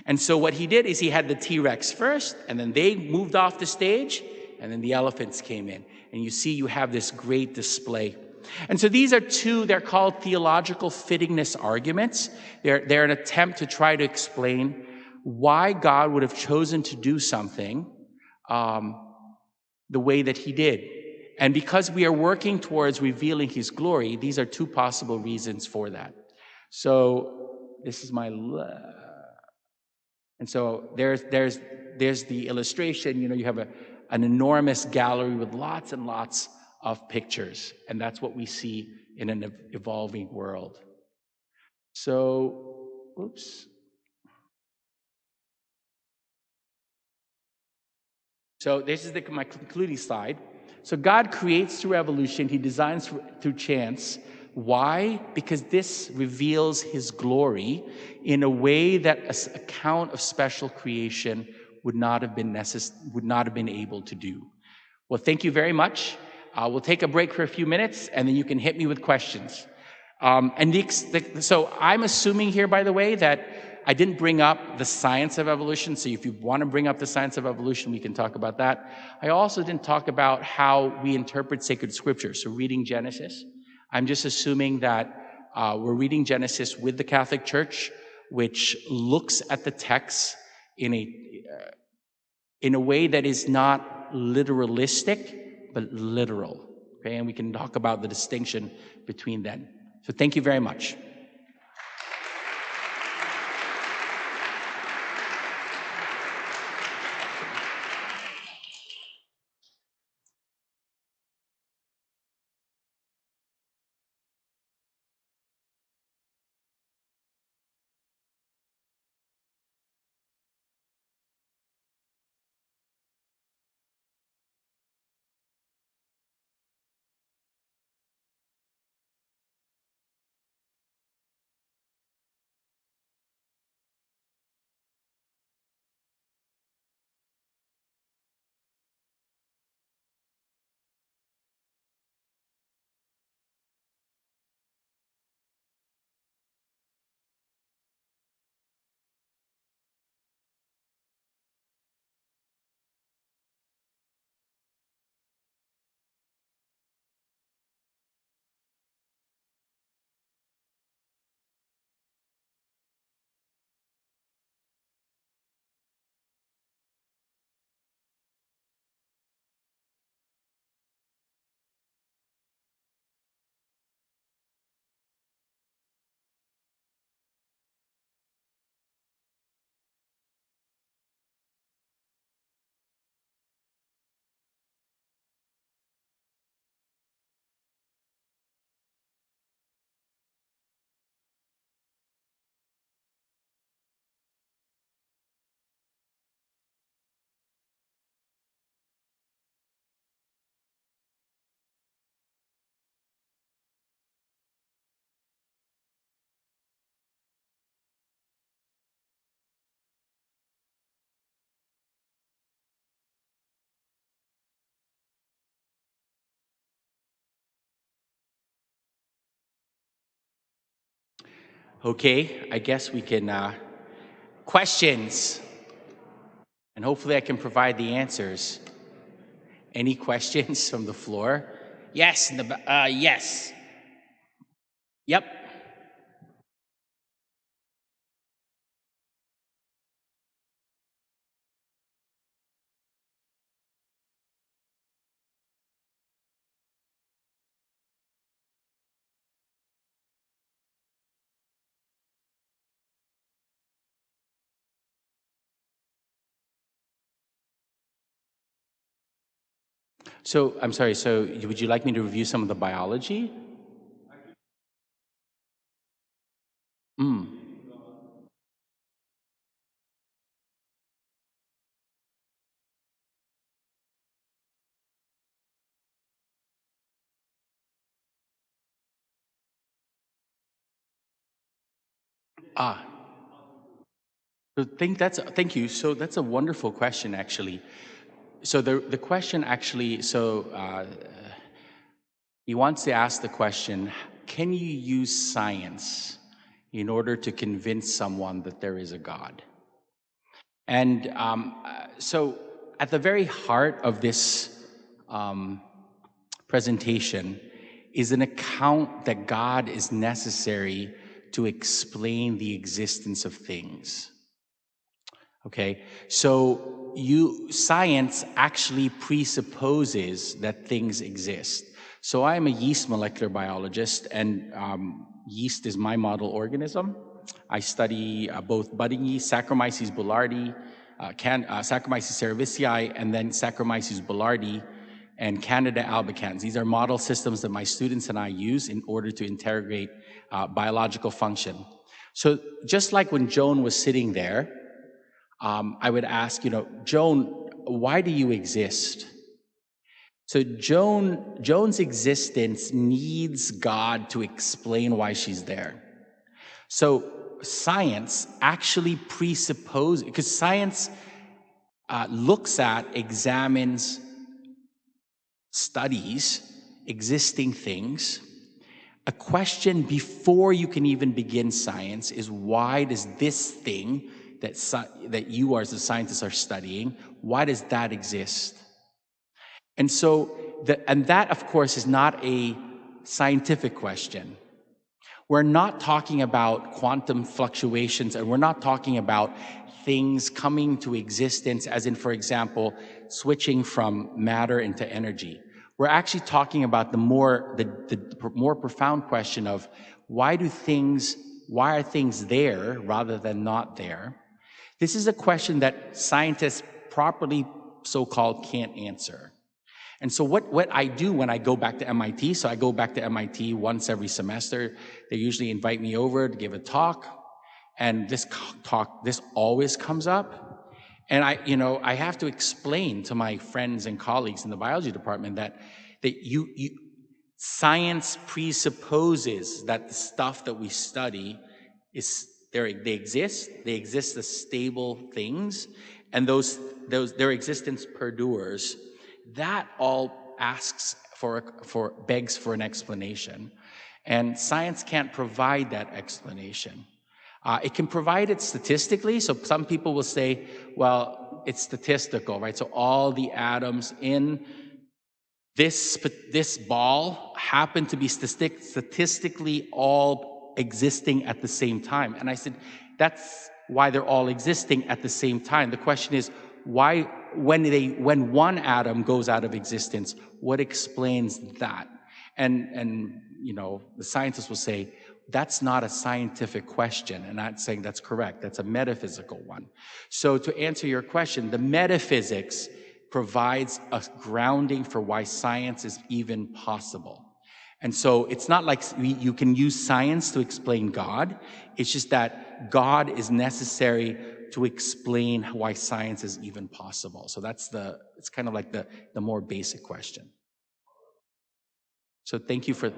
And so what he did is he had the T-Rex first, and then they moved off the stage, and then the elephants came in. And you see you have this great display. And so these are two, they're called theological fittiness arguments. They're an attempt to try to explain why God would have chosen to do something the way that he did. And because we are working towards revealing his glory, these are two possible reasons for that. So this is my... And so there's the illustration. You know, you have an enormous gallery with lots and lots of pictures. And that's what we see in an evolving world. So, oops. So this is my concluding slide. So God creates through evolution. He designs through chance. Why? Because this reveals his glory in a way that an account of special creation would not have been able to do. Well, thank you very much. We'll take a break for a few minutes, and then you can hit me with questions. So I'm assuming here, by the way, that I didn't bring up the science of evolution. So if you want to bring up the science of evolution, we can talk about that. I also didn't talk about how we interpret sacred scripture. So reading Genesis. I'm just assuming that we're reading Genesis with the Catholic Church, which looks at the text in a way that is not literalistic, but literal. Okay, and we can talk about the distinction between them. So thank you very much. Okay, I guess we can, questions, and hopefully I can provide the answers. Any questions from the floor? Yes, yes. Yep. So, I'm sorry, so would you like me to review some of the biology? Mm. Ah, so thank you. So that's a wonderful question, actually. So the question actually, he wants to ask the question, can you use science in order to convince someone that there is a God? And so at the very heart of this presentation is an account that God is necessary to explain the existence of things. Okay, so science actually presupposes that things exist. So I am a yeast molecular biologist, and yeast is my model organism. I study both budding yeast, Saccharomyces boulardii, Saccharomyces cerevisiae, and then Saccharomyces boulardii and Candida albicans. These are model systems that my students and I use in order to interrogate biological function. So just like when Joan was sitting there, I would ask, Joan, why do you exist? So Joan's existence needs God to explain why she's there. So science actually presupposes, because science looks at, examines, studies existing things. A question before you can even begin science is, why does this thing that you as a scientist are studying, why does that exist? And so, that of course is not a scientific question. We're not talking about quantum fluctuations, and we're not talking about things coming to existence, as in, for example, switching from matter into energy. We're actually talking about the more profound question of, Why are things there rather than not there? This is a question that scientists properly so-called can't answer. And so what I do when I go back to MIT, so I go back to MIT once every semester. They usually invite me over to give a talk, and this always comes up. And I have to explain to my friends and colleagues in the biology department that science presupposes that the stuff that we study is there. They exist as stable things, and their existence perdures. That all begs for an explanation, and science can't provide that explanation. It can provide it statistically. So some people will say, well, it's statistical, right? So all the atoms in this ball happen to be statistically all existing at the same time. And I said, that's why they're all existing at the same time. The question is, why, when one atom goes out of existence, what explains that? And the scientists will say, that's not a scientific question. And I'm saying that's correct. That's a metaphysical one. So to answer your question, the metaphysics provides a grounding for why science is even possible. And so it's not like you can use science to explain God. It's just that God is necessary to explain why science is even possible. So it's kind of like the more basic question. So thank you for...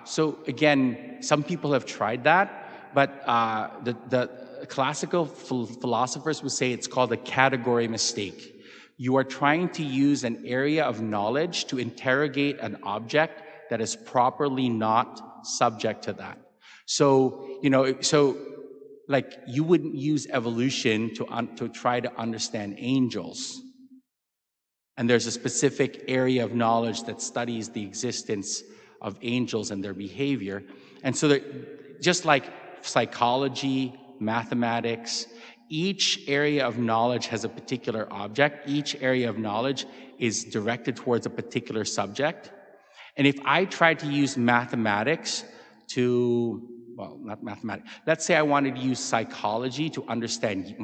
So again, some people have tried that, but the classical philosophers would say it's called a category mistake. You are trying to use an area of knowledge to interrogate an object that is properly not subject to that. So, like you wouldn't use evolution to try to understand angels. And there's a specific area of knowledge that studies the existence of angels and their behavior. And so just like psychology, mathematics, each area of knowledge has a particular object. Each area of knowledge is directed towards a particular subject. And if I tried to use mathematics not mathematics. Let's say I wanted to use psychology to understand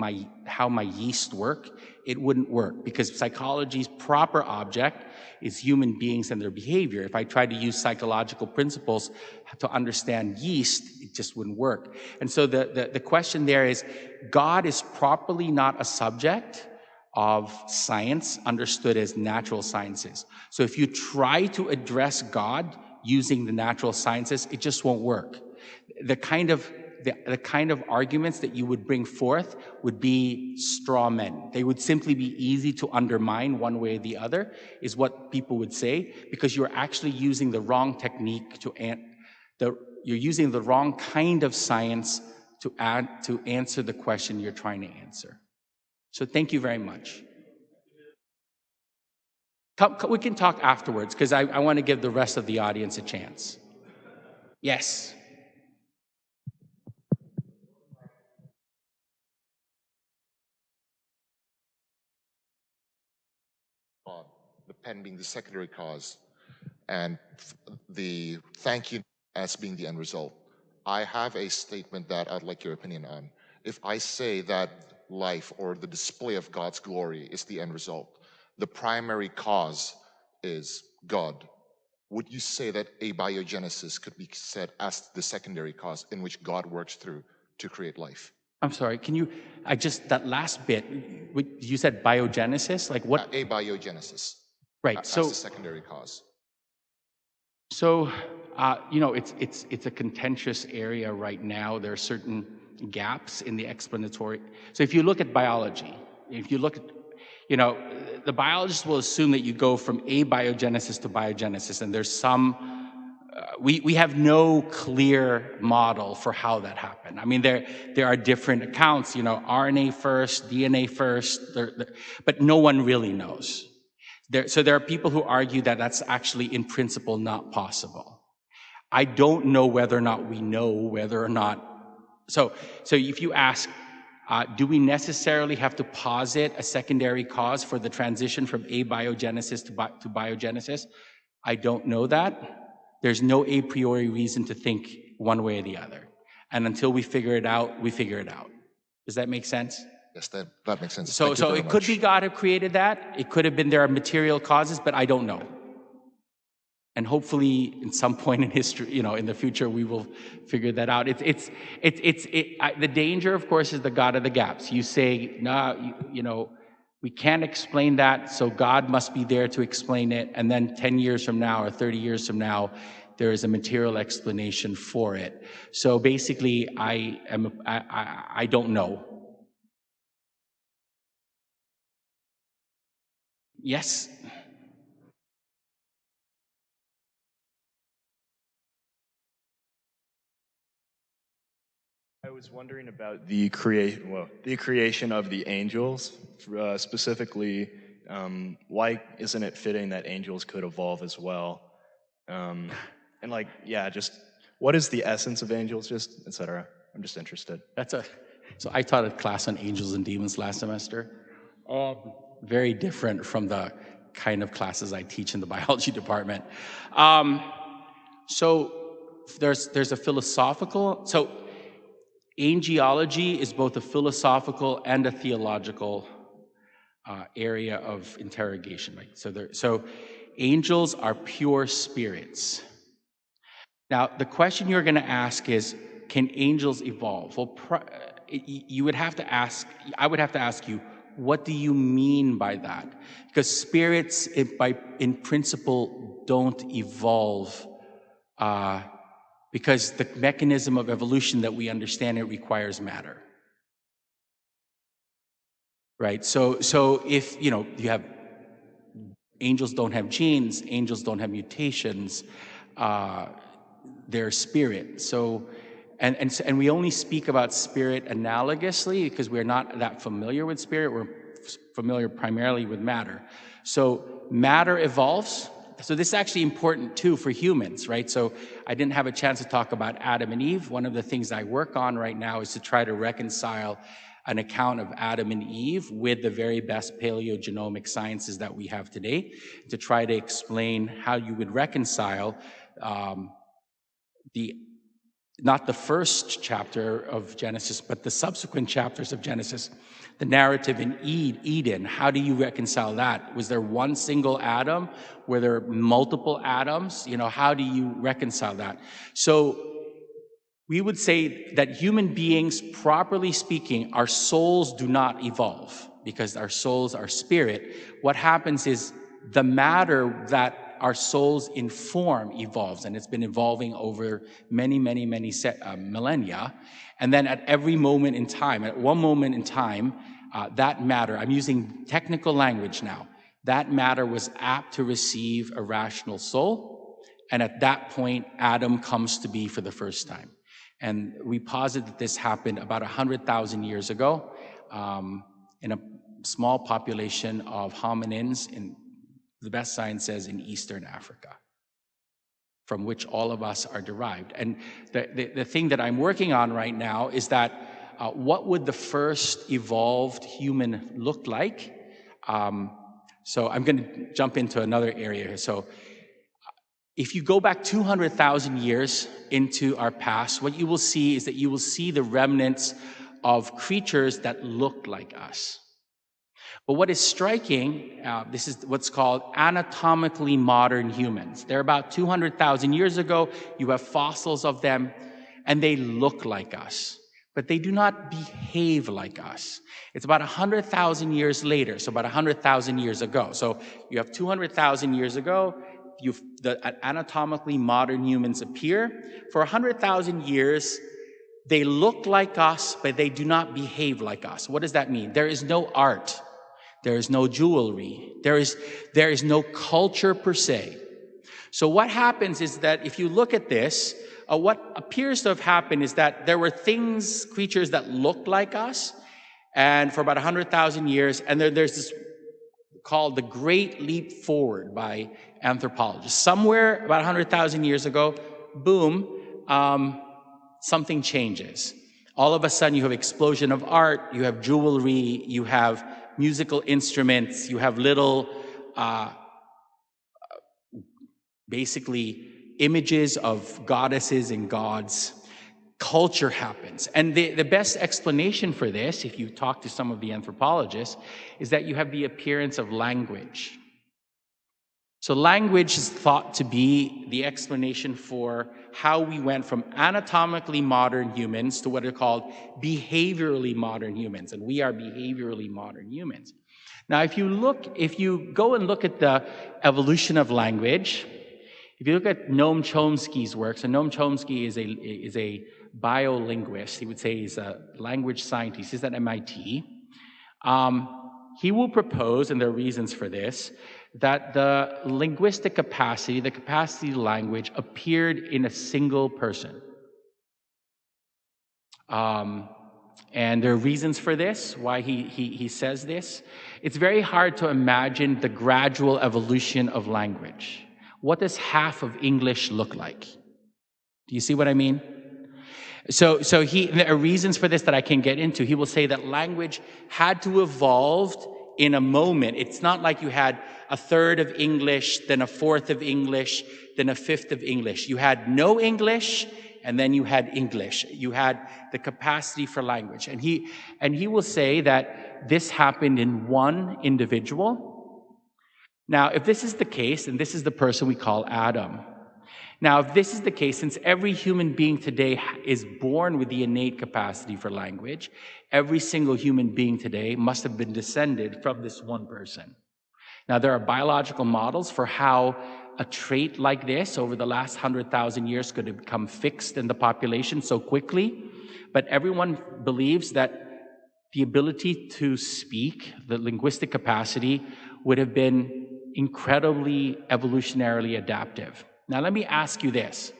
how my yeast work. It wouldn't work because psychology's proper object is human beings and their behavior. If I tried to use psychological principles to understand yeast, it just wouldn't work. And so the question there is, God is properly not a subject of science understood as natural sciences. So if you try to address God using the natural sciences, it just won't work. The kind of arguments that you would bring forth would be straw men. They would simply be easy to undermine one way or the other, is what people would say, because you're actually using the wrong technique you're using the wrong kind of science to answer the question you're trying to answer. So thank you very much. We can talk afterwards, because I want to give the rest of the audience a chance. Yes. The pen being the secondary cause, and the thank you as being the end result. I have a statement that I'd like your opinion on. If I say that life or the display of God's glory is the end result, the primary cause is God, would you say that abiogenesis could be said as the secondary cause in which God works through to create life? I'm sorry, that last bit, you said biogenesis? Like what? Abiogenesis. Right, as the secondary cause. So, it's a contentious area right now. There are certain gaps in the explanatory. So if you look at biology, if you look at, the biologists will assume that you go from abiogenesis to biogenesis, and there's some we have no clear model for how that happened. I mean, there are different accounts, RNA first, DNA first, but no one really knows. So there are people who argue that that's actually in principle not possible. I don't know whether or not we know whether or not. So if you ask, do we necessarily have to posit a secondary cause for the transition from abiogenesis to biogenesis? I don't know that. There's no a priori reason to think one way or the other. And until we figure it out, we figure it out. Does that make sense? Yes, that makes sense. So it could be God who created that. It could have been there are material causes, but I don't know. And hopefully, at some point in history, in the future, we will figure that out. The danger, of course, is the God of the gaps. You say, no, we can't explain that, so God must be there to explain it. And then 10 years from now or 30 years from now, there is a material explanation for it. So basically, I don't know. Yes? I was wondering about the creation of the angels, specifically, why isn't it fitting that angels could evolve as well? Just what is the essence of angels, just etc. I'm just interested. So I taught a class on angels and demons last semester. Very different from the kind of classes I teach in the biology department. So there's a philosophical. So angelology is both a philosophical and a theological area of interrogation. Right? So angels are pure spirits. Now, the question you're going to ask is, can angels evolve? Well, I would have to ask you, what do you mean by that? Because spirits, in principle, don't evolve because the mechanism of evolution that we understand, it requires matter. Right? So if, you have, angels don't have genes, angels don't have mutations, they're spirit. So, and we only speak about spirit analogously because we're not that familiar with spirit. We're familiar primarily with matter. So matter evolves. So this is actually important too for humans, right? So I didn't have a chance to talk about Adam and Eve. One of the things I work on right now is to try to reconcile an account of Adam and Eve with the very best paleogenomic sciences that we have today, to try to explain how you would reconcile not the first chapter of Genesis, but the subsequent chapters of Genesis, the narrative in Eden. How do you reconcile that? Was there one single Adam? Were there multiple Adams? How do you reconcile that? So we would say that human beings, properly speaking, our souls do not evolve because our souls are spirit. What happens is the matter that our souls inform evolves, and it's been evolving over many millennia. And then at every moment in time, at one moment in time, that matter, I'm using technical language now, that matter was apt to receive a rational soul. And at that point, Adam comes to be for the first time. And we posit that this happened about 100,000 years ago in a small population of hominins in, the best science says, in Eastern Africa, from which all of us are derived. And the thing that I'm working on right now is that what would the first evolved human look like? So I'm going to jump into another area here. So if you go back 200,000 years into our past, what you will see is that you will see the remnants of creatures that look like us. But what is striking, this is what's called anatomically modern humans. They're about 200,000 years ago. You have fossils of them, and they look like us. But they do not behave like us. It's about 100,000 years later, so about 100,000 years ago. So you have 200,000 years ago, the anatomically modern humans appear. For 100,000 years, they look like us, but they do not behave like us. What does that mean? There is no art. There is no jewelry. There is no culture per se. So what happens is that if you look at this, what appears to have happened is that there were things, creatures that looked like us, and for about 100,000 years, and there's this called the Great Leap Forward by anthropologists. Somewhere about 100,000 years ago, boom, something changes. All of a sudden, you have explosion of art, you have jewelry, you have musical instruments, you have little, basically, images of goddesses and gods. Culture happens. And the best explanation for this, if you talk to some of the anthropologists, is that you have the appearance of language. So language is thought to be the explanation for how we went from anatomically modern humans to what are called behaviorally modern humans. And we are behaviorally modern humans. Now, if you go and look at the evolution of language, if you look at Noam Chomsky's works, and Noam Chomsky is a biolinguist, he would say he's a language scientist, he's at MIT. He will propose, and there are reasons for this, that the linguistic capacity, the capacity of language, appeared in a single person. And there are reasons for this, why he says this. It's very hard to imagine the gradual evolution of language. What does half of English look like? Do you see what I mean? So there are reasons for this that I can get into. He will say that language had to evolve in a moment. It's not like you had a third of English, then a fourth of English, then a fifth of English. You had no English, and then you had English. You had the capacity for language. And he will say that this happened in one individual. Now, if this is the case, and this is the person we call Adam. Now, if this is the case, since every human being today is born with the innate capacity for language, every single human being today must have been descended from this one person. Now, there are biological models for how a trait like this over the last 100,000 years could have become fixed in the population so quickly, but everyone believes that the ability to speak, the linguistic capacity, would have been incredibly evolutionarily adaptive. Now, let me ask you this.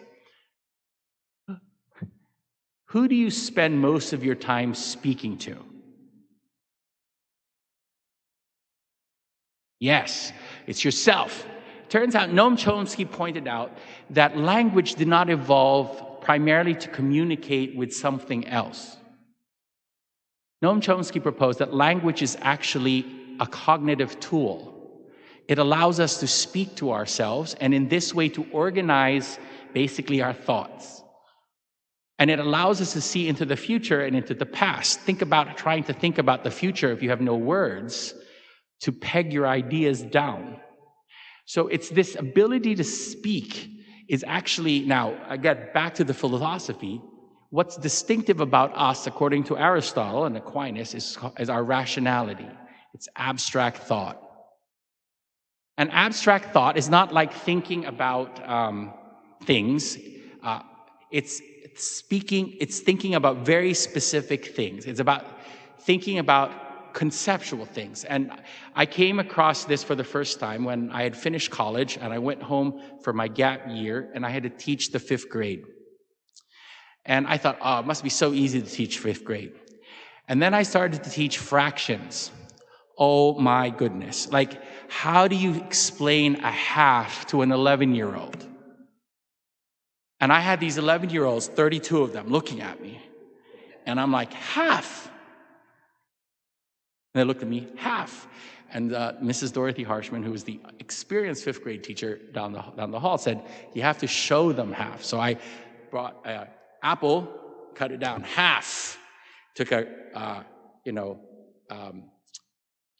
Who do you spend most of your time speaking to? Yes, it's yourself. Turns out, Noam Chomsky pointed out that language did not evolve primarily to communicate with something else. Noam Chomsky proposed that language is actually a cognitive tool. It allows us to speak to ourselves and in this way to organize basically our thoughts. And it allows us to see into the future and into the past. Think about trying to think about the future if you have no words to peg your ideas down. So it's this ability to speak is actually, now I get back to the philosophy, what's distinctive about us, according to Aristotle and Aquinas, is our rationality. It's abstract thought. And abstract thought is not like thinking about things. It's thinking about very specific things. It's about thinking about conceptual things. And I came across this for the first time when I had finished college and I went home for my gap year and I had to teach the 5th grade. And I thought, oh, it must be so easy to teach 5th grade. And then I started to teach fractions. Oh my goodness. Like, how do you explain a half to an 11-year-old? And I had these 11-year-olds, 32 of them, looking at me. And I'm like, half. And they looked at me, half. And Mrs. Dorothy Harshman, who was the experienced 5th grade teacher down the hall, said, you have to show them half. So I brought an apple, cut it down half. Took a,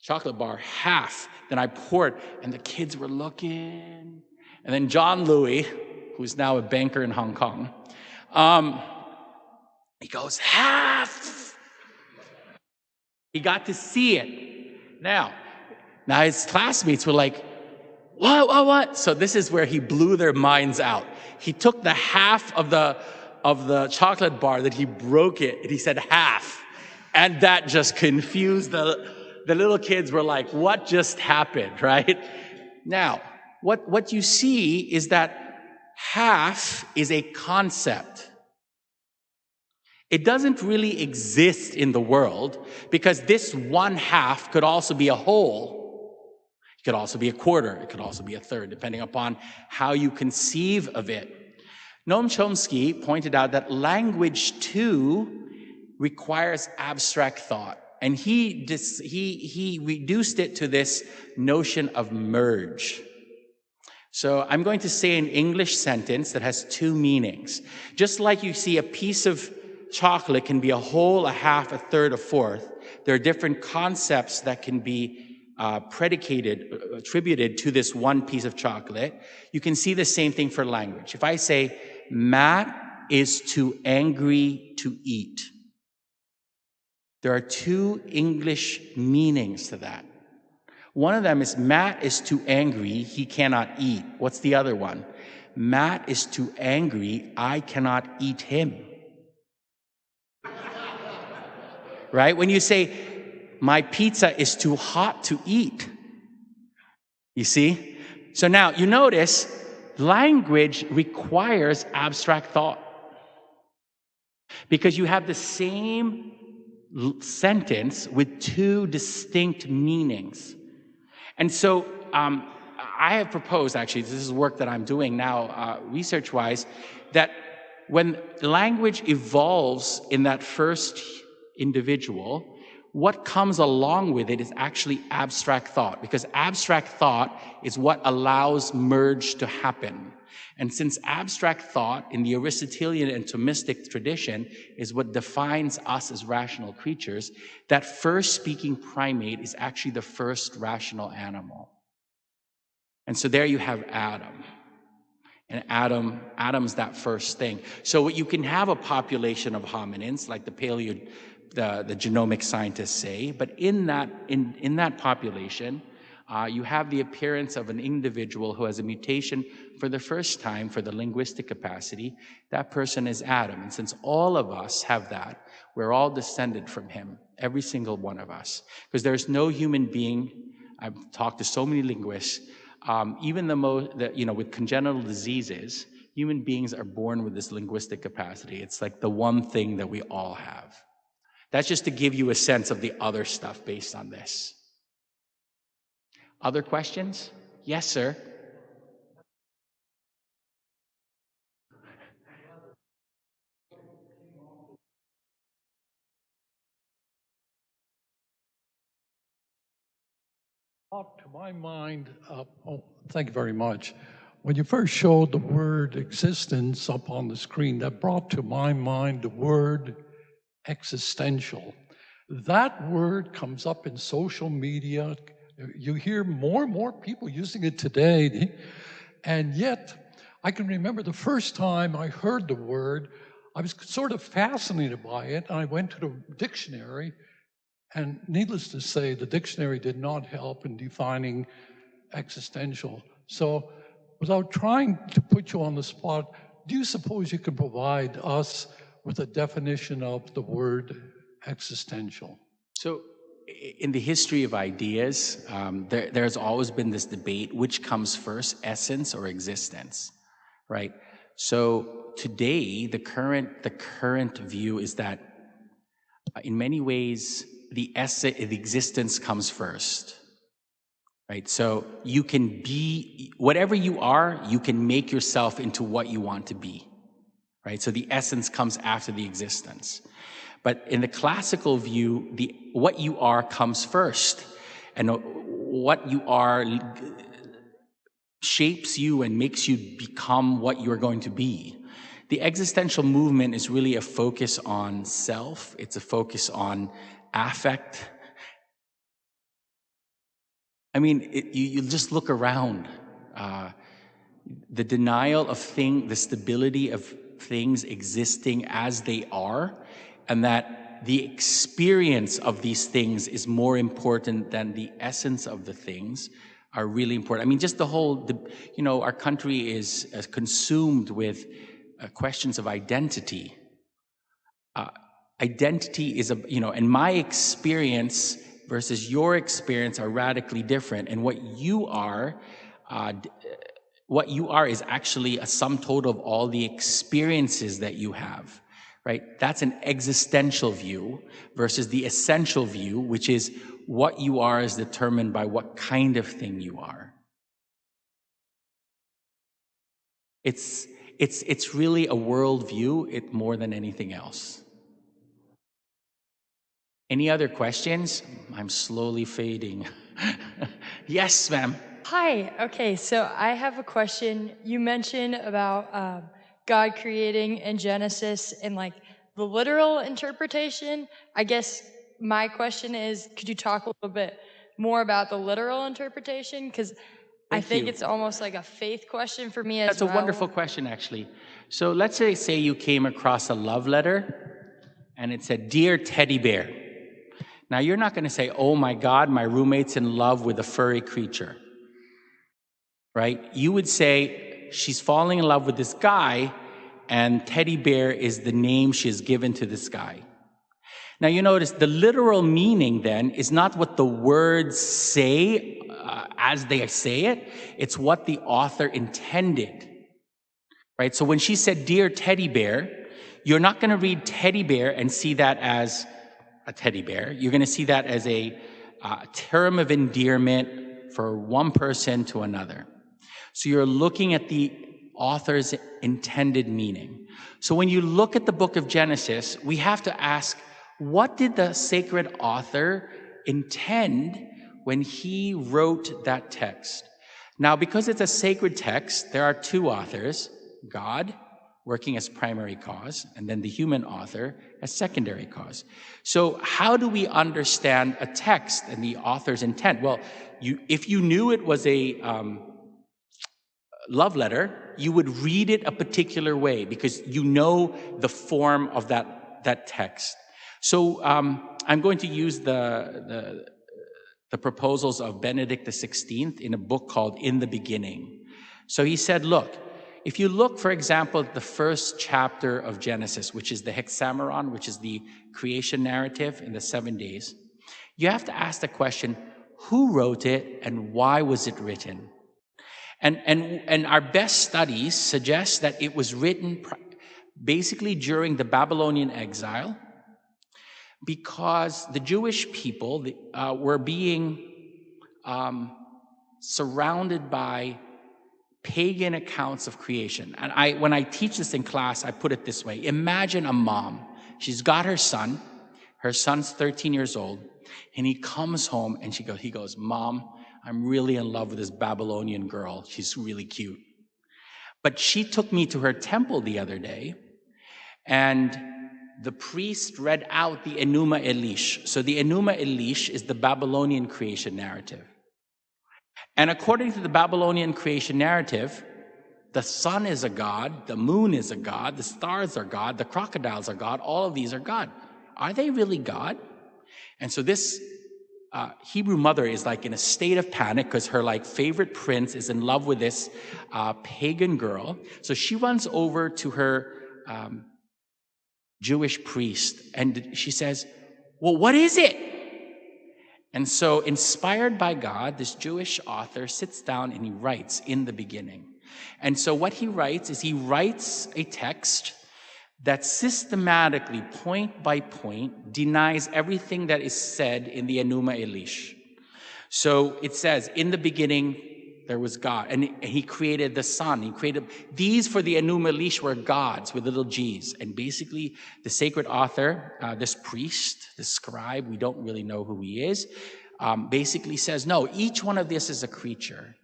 chocolate bar, half. Then I poured, and the kids were looking. And then John Louis, who's now a banker in Hong Kong, he goes, half. He got to see it. Now his classmates were like, what? So this is where he blew their minds out. He took the half of the chocolate bar that he broke it, and he said half. And that just confused the little kids were like, what just happened, right? Now, what you see is that half is a concept. It doesn't really exist in the world because this one half could also be a whole. It could also be a quarter. It could also be a third, depending upon how you conceive of it. Noam Chomsky pointed out that language, too, requires abstract thought. And he reduced it to this notion of merge. So I'm going to say an English sentence that has two meanings. Just like you see a piece of chocolate can be a whole, a half, a third, a fourth, there are different concepts that can be attributed to this one piece of chocolate. You can see the same thing for language. If I say, Matt is too angry to eat, there are two English meanings to that. One of them is Matt is too angry, he cannot eat. What's the other one? Matt is too angry, I cannot eat him. Right? When you say, my pizza is too hot to eat. You see? So now, you notice, language requires abstract thought. Because you have the same sentence with two distinct meanings. And so, I have proposed, actually, this is work that I'm doing now, research-wise, that when language evolves in that first individual, what comes along with it is actually abstract thought, because abstract thought is what allows merge to happen. And since abstract thought in the Aristotelian and Thomistic tradition is what defines us as rational creatures, that first speaking primate is actually the first rational animal. And so there you have Adam. And Adam's that first thing. So you can have a population of hominins, like the genomic scientists say, but in that population, you have the appearance of an individual who has a mutation for the first time for the linguistic capacity. That person is Adam. And since all of us have that, we're all descended from him, every single one of us. Because there's no human being, I've talked to so many linguists, even with congenital diseases, human beings are born with this linguistic capacity. It's like the one thing that we all have. That's just to give you a sense of the other stuff based on this. Other questions? Yes, sir. To my mind, thank you very much. When you first showed the word existence up on the screen, that brought to my mind the word existential. That word comes up in social media. You hear more and more people using it today. And yet, I can remember the first time I heard the word, I was sort of fascinated by it. I went to the dictionary, and needless to say, the dictionary did not help in defining existential. So, without trying to put you on the spot, do you suppose you could provide us with a definition of the word existential? So, in the history of ideas, there's always been this debate, which comes first, essence or existence, right? So today, the current view is that in many ways, the existence comes first, right? So you can be, whatever you are, you can make yourself into what you want to be, right? So the essence comes after the existence. But in the classical view, what you are comes first, and what you are shapes you and makes you become what you're going to be. The existential movement is really a focus on self. It's a focus on affect. I mean, you just look around. The denial of the stability of things existing as they are, and that the experience of these things is more important than the essence of the things are really important. I mean, just our country is consumed with questions of identity. Identity is and my experience versus your experience are radically different. And what you are What you are is actually a sum total of all the experiences that you have, right? That's an existential view versus the essential view, which is what you are is determined by what kind of thing you are. It's really a worldview, more than anything else. Any other questions? I'm slowly fading. Yes, ma'am. Hi. Okay, so I have a question. You mentioned about God creating in Genesis and like the literal interpretation. I guess my question is, could you talk a little bit more about the literal interpretation? Because I think it's almost like a faith question for me as well. That's a wonderful question, actually. So let's say you came across a love letter and it said, "Dear Teddy Bear." Now, you're not going to say, "Oh my God, my roommate's in love with a furry creature." Right? You would say, she's falling in love with this guy, and Teddy Bear is the name she has given to this guy. Now, you notice the literal meaning then is not what the words say as they say it, it's what the author intended. Right? So when she said, "Dear Teddy Bear," you're not going to read teddy bear and see that as a teddy bear. You're going to see that as a term of endearment for one person to another. So you're looking at the author's intended meaning. So when you look at the book of Genesis, we have to ask, what did the sacred author intend when he wrote that text? Now, because it's a sacred text, there are two authors, God, working as primary cause, and then the human author as secondary cause. So how do we understand a text and the author's intent? Well, if you knew it was a love letter, you would read it a particular way because you know the form of that text. So I'm going to use the proposals of Benedict XVI in a book called In the Beginning. So he said, look, if you look, for example, at the first chapter of Genesis, which is the Hexameron, which is the creation narrative in the 7 days, you have to ask the question, who wrote it and why was it written? And our best studies suggest that it was written basically during the Babylonian exile because the Jewish people were being surrounded by pagan accounts of creation. And when I teach this in class, I put it this way. Imagine a mom. She's got her son. Her son's 13 years old. And he comes home and he goes, "Mom, I'm really in love with this Babylonian girl. She's really cute. But she took me to her temple the other day, and the priest read out the Enuma Elish." So the Enuma Elish is the Babylonian creation narrative. And according to the Babylonian creation narrative, the sun is a god, the moon is a god, the stars are God, the crocodiles are God, all of these are God. Are they really God? And so this Hebrew mother is like in a state of panic because her favorite prince is in love with this pagan girl. So she runs over to her Jewish priest and she says, "Well, what is it?" And so inspired by God, this Jewish author sits down and he writes In the Beginning. And so what he writes is he writes a text that systematically, point by point, denies everything that is said in the Enuma Elish. So it says, in the beginning, there was God. And he created the sun. He created these for the Enuma Elish were gods with little g's. And basically, the sacred author, this priest, this scribe, we don't really know who he is, basically says, no, each one of this is a creature.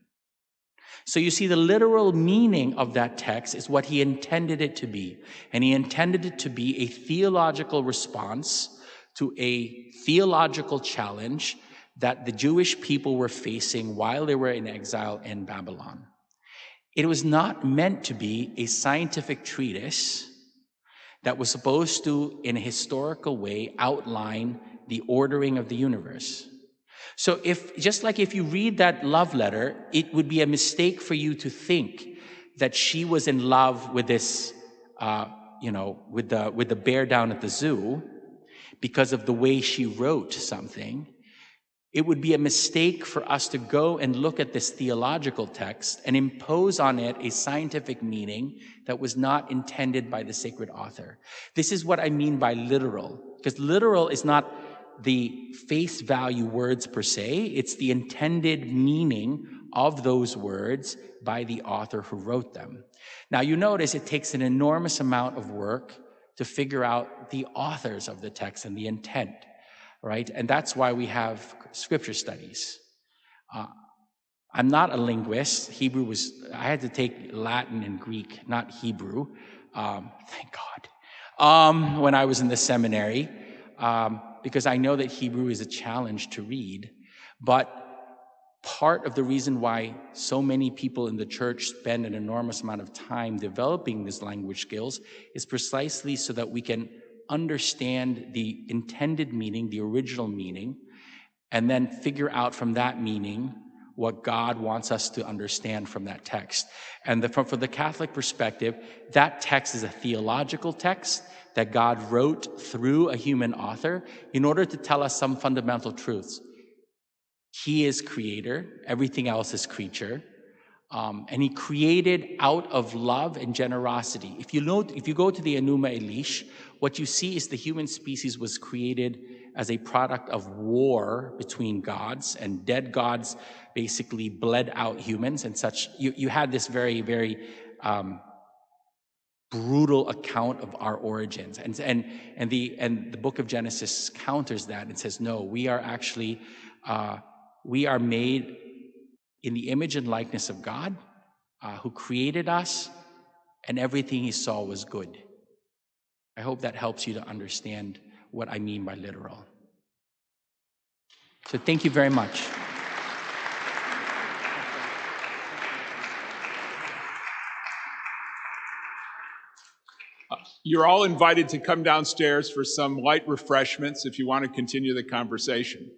So you see, the literal meaning of that text is what he intended it to be. And he intended it to be a theological response to a theological challenge that the Jewish people were facing while they were in exile in Babylon. It was not meant to be a scientific treatise that was supposed to, in a historical way, outline the ordering of the universe. So just like if you read that love letter, it would be a mistake for you to think that she was in love with this, with the bear down at the zoo because of the way she wrote something. It would be a mistake for us to go and look at this theological text and impose on it a scientific meaning that was not intended by the sacred author. This is what I mean by literal, because literal is not the face value words per se, it's the intended meaning of those words by the author who wrote them. Now you notice it takes an enormous amount of work to figure out the authors of the text and the intent, right? And that's why we have scripture studies. I'm not a linguist. I had to take Latin and Greek, not Hebrew, thank God, when I was in the seminary, because I know that Hebrew is a challenge to read. But part of the reason why so many people in the church spend an enormous amount of time developing these language skills is precisely so that we can understand the intended meaning, the original meaning, and then figure out from that meaning what God wants us to understand from that text. And from the Catholic perspective, that text is a theological text that God wrote through a human author in order to tell us some fundamental truths. He is creator, everything else is creature. And he created out of love and generosity. If you go to the Enuma Elish, what you see is the human species was created as a product of war between gods, and dead gods basically bled out humans and such. You had this very, very brutal account of our origins, and the book of Genesis counters that and says, no, we are actually we are made in the image and likeness of God, who created us, and everything he saw was good. I hope that helps you to understand what I mean by literal. So thank you very much. You're all invited to come downstairs for some light refreshments if you want to continue the conversation.